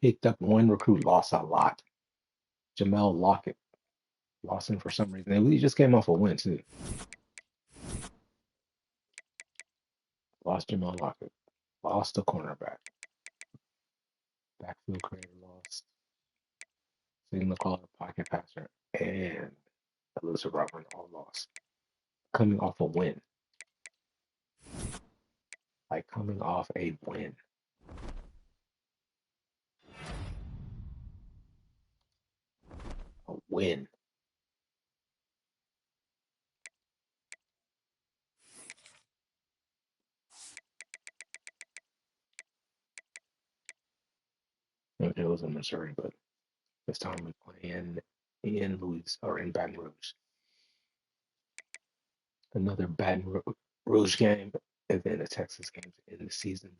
Picked up one recruit, lost a lot. Jamel Lockett, Lawson for some reason. He just came off a win too. Lost Jamal Lockett. Lost a cornerback. Backfield creator lost. Signal caller, pocket passer, and elusive robber all lost. Coming off a win. Like coming off a win. A win. It was in Missouri, but this time we're playing in Louis or in Baton Rouge. Another Baton Rouge game, and then a Texas game to end the season.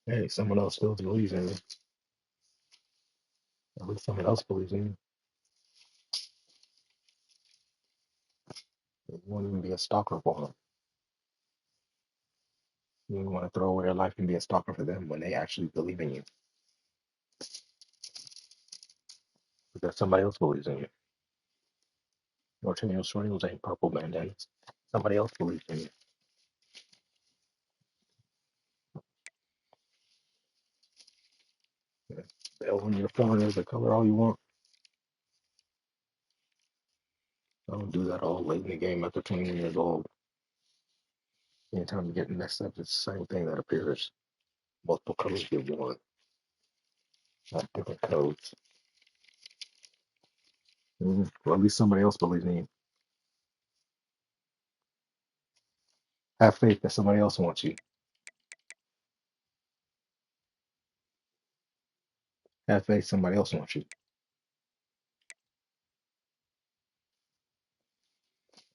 Hey, someone else still believes in me. At least someone else believes in me. You won't even be a stalker for them. You want to throw away your life and be a stalker for them when they actually believe in you. Because somebody else believes in you. Or Antonio Swingles ain't purple bandanas. Somebody else believes in you. Yeah. Bell on your phone is the color all you want. I don't do that all late in the game after 21 years old. Anytime you get messed up, it's the same thing that appears. Multiple colors get one, not different codes. Well, at least somebody else believes in you. Have faith that somebody else wants you. Have faith somebody else wants you.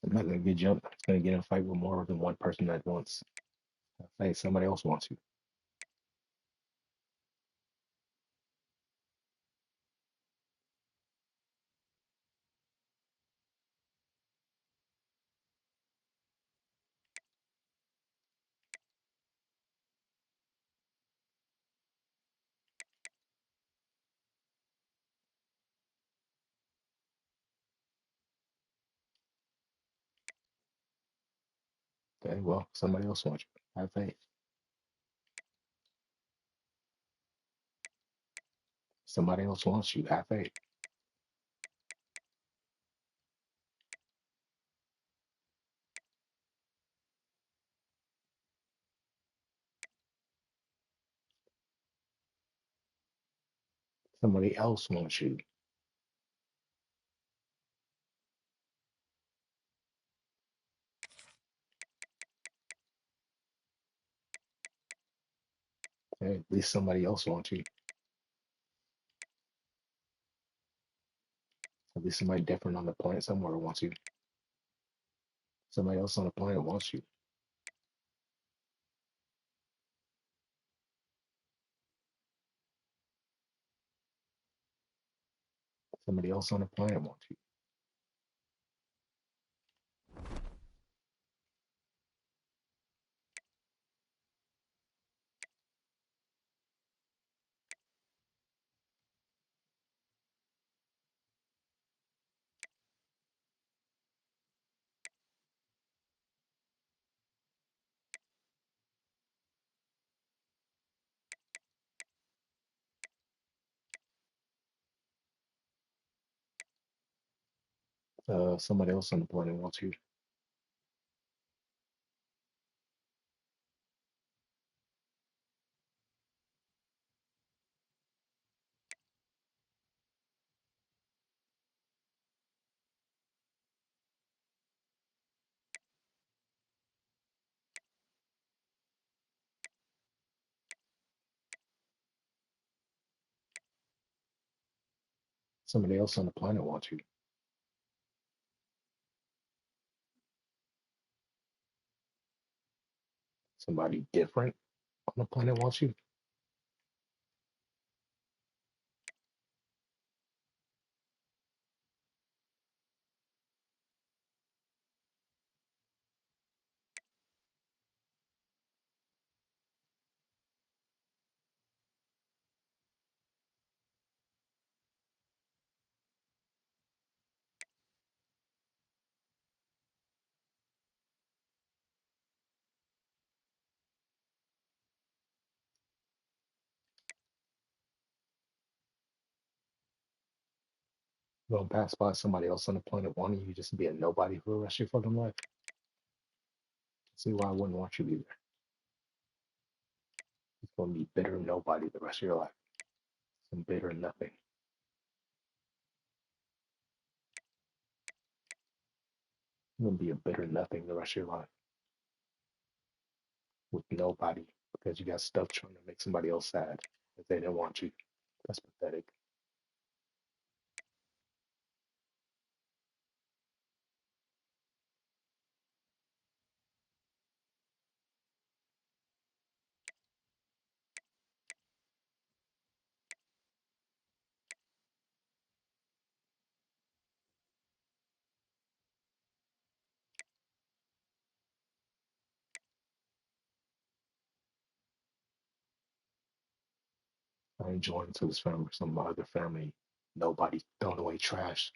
I'm not going to get jumped. It's going to get in a fight with more than one person at once. Have faith somebody else wants you. Okay, well, somebody else wants you. Have faith. Somebody else wants you. Have faith. Somebody else wants you. Okay, at least somebody else wants you. At least somebody different on the planet somewhere wants you. Somebody else on the planet wants you. Somebody else on the planet wants you. Somebody else on the planet wants you. Somebody else on the planet wants you. Somebody different on the planet wants you. You're gonna pass by somebody else on the planet wanting you just to be a nobody for the rest of your fucking life. See why I wouldn't want you either. It's gonna be bitter nobody the rest of your life. Some bitter nothing. You're gonna be a bitter nothing the rest of your life with nobody because you got stuff trying to make somebody else sad if they didn't want you. That's pathetic. I ain't joined to this family, some other family Nobody throwing away trash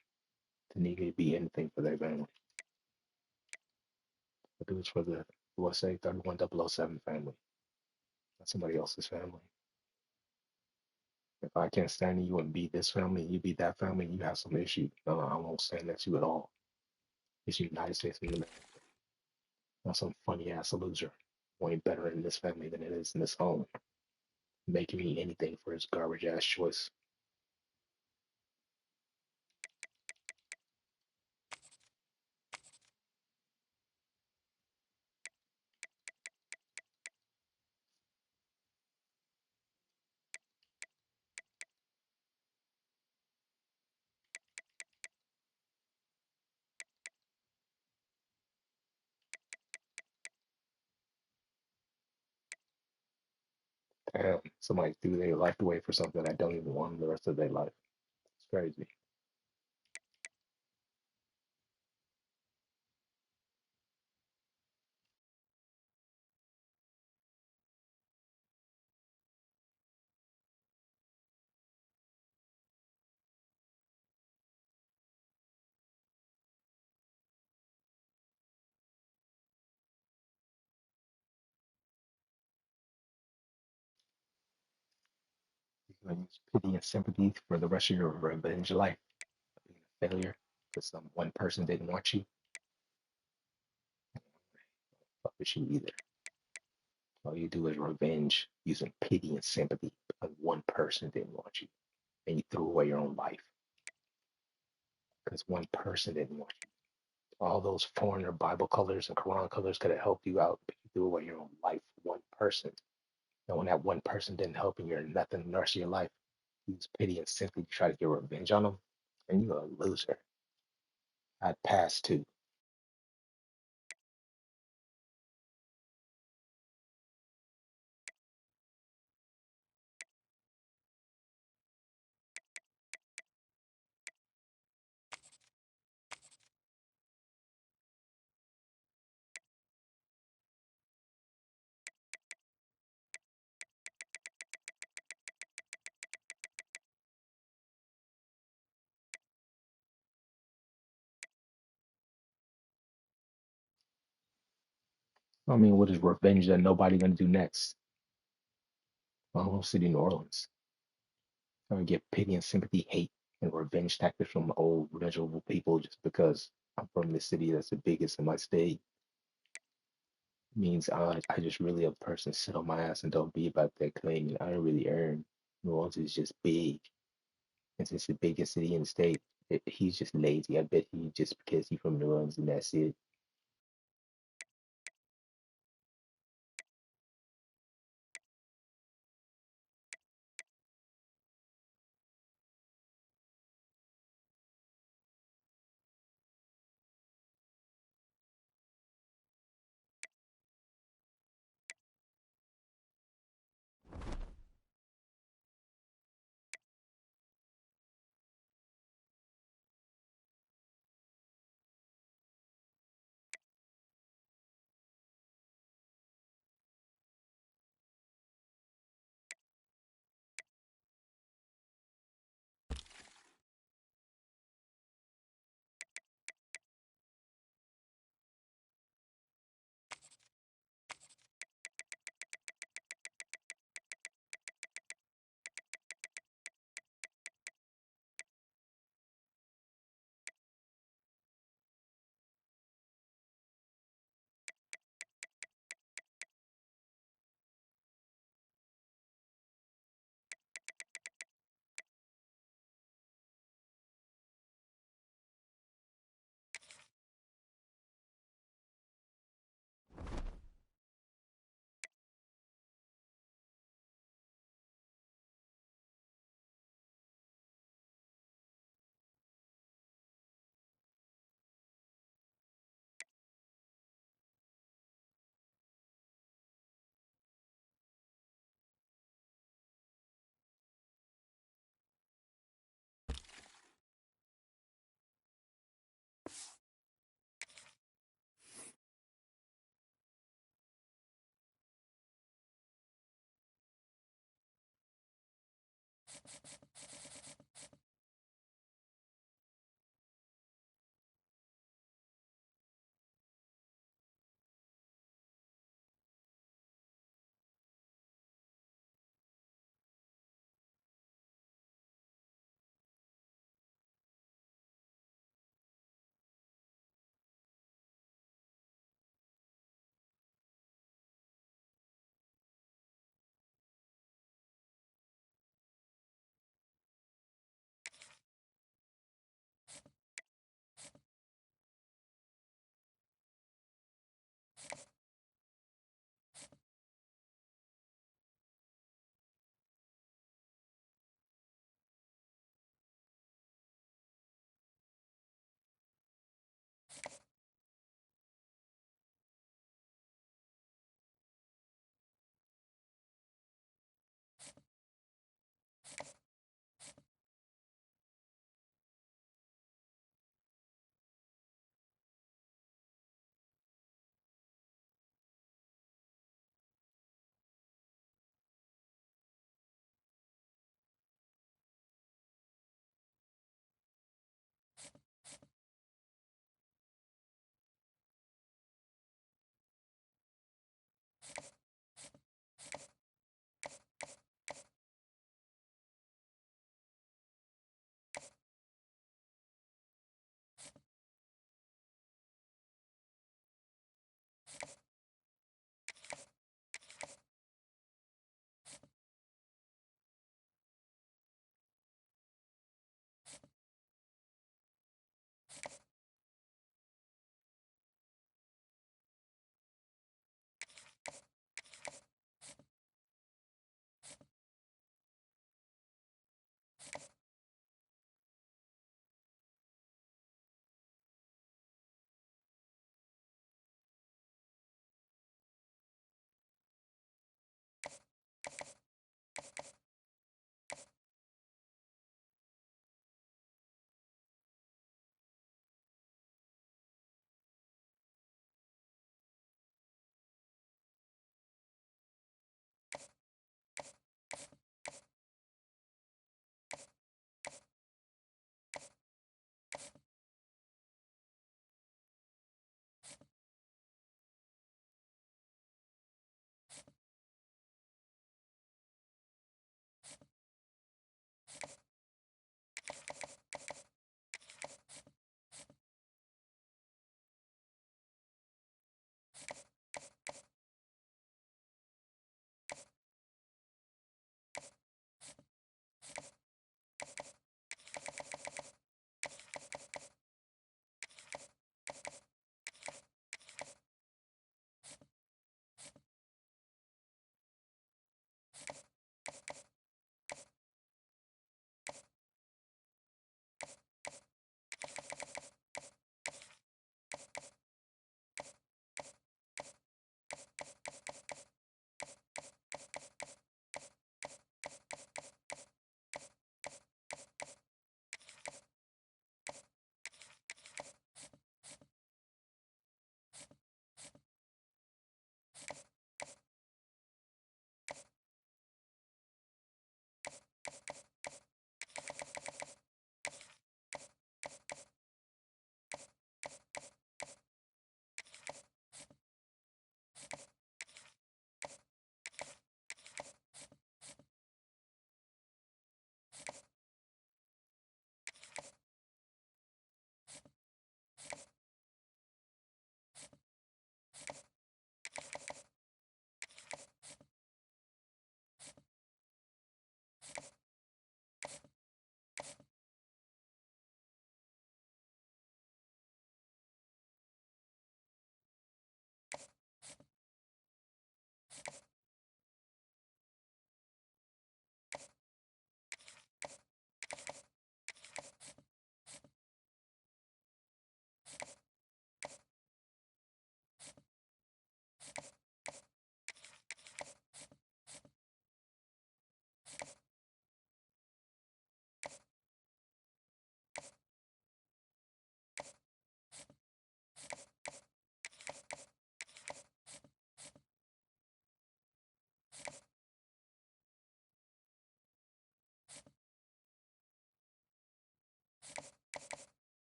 to need to be anything for their family. I do it for the USA 31007 family. That's somebody else's family. If I can't stand you and be this family, you be that family, you have some issue. I won't stand at you at all. It's United States of America. Not some funny ass loser. Way better in this family than it is in this home. Making me anything for his garbage ass choice. Damn, somebody threw their life away for something I don't even want the rest of their life. It's crazy. You're gonna use pity and sympathy for the rest of your revenge life, being a failure because some one person didn't want you. Fuck with you either. All you do is revenge using pity and sympathy because one person didn't want you, and you threw away your own life because one person didn't want you. All those foreigner Bible colors and Quran colors could have helped you out, but you threw away your own life for one person. And when that one person didn't help and you're nothing the rest of your life, you use pity and sympathy to try to get revenge on them, and you're a loser. I'd pass too. I mean, what is revenge that nobody gonna do next? My home city, New Orleans. I'm gonna get pity and sympathy, hate, and revenge tactics from old miserable people just because I'm from the city that's the biggest in my state means I just really a person sit on my ass and don't be about that claiming I don't really earn. New Orleans is just big. It's just the biggest city in the state. He's just lazy. I bet he just because he's from New Orleans and that's it.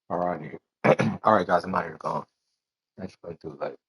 All right, all right, guys, I'm out here gone. Thanks for playing through. Like.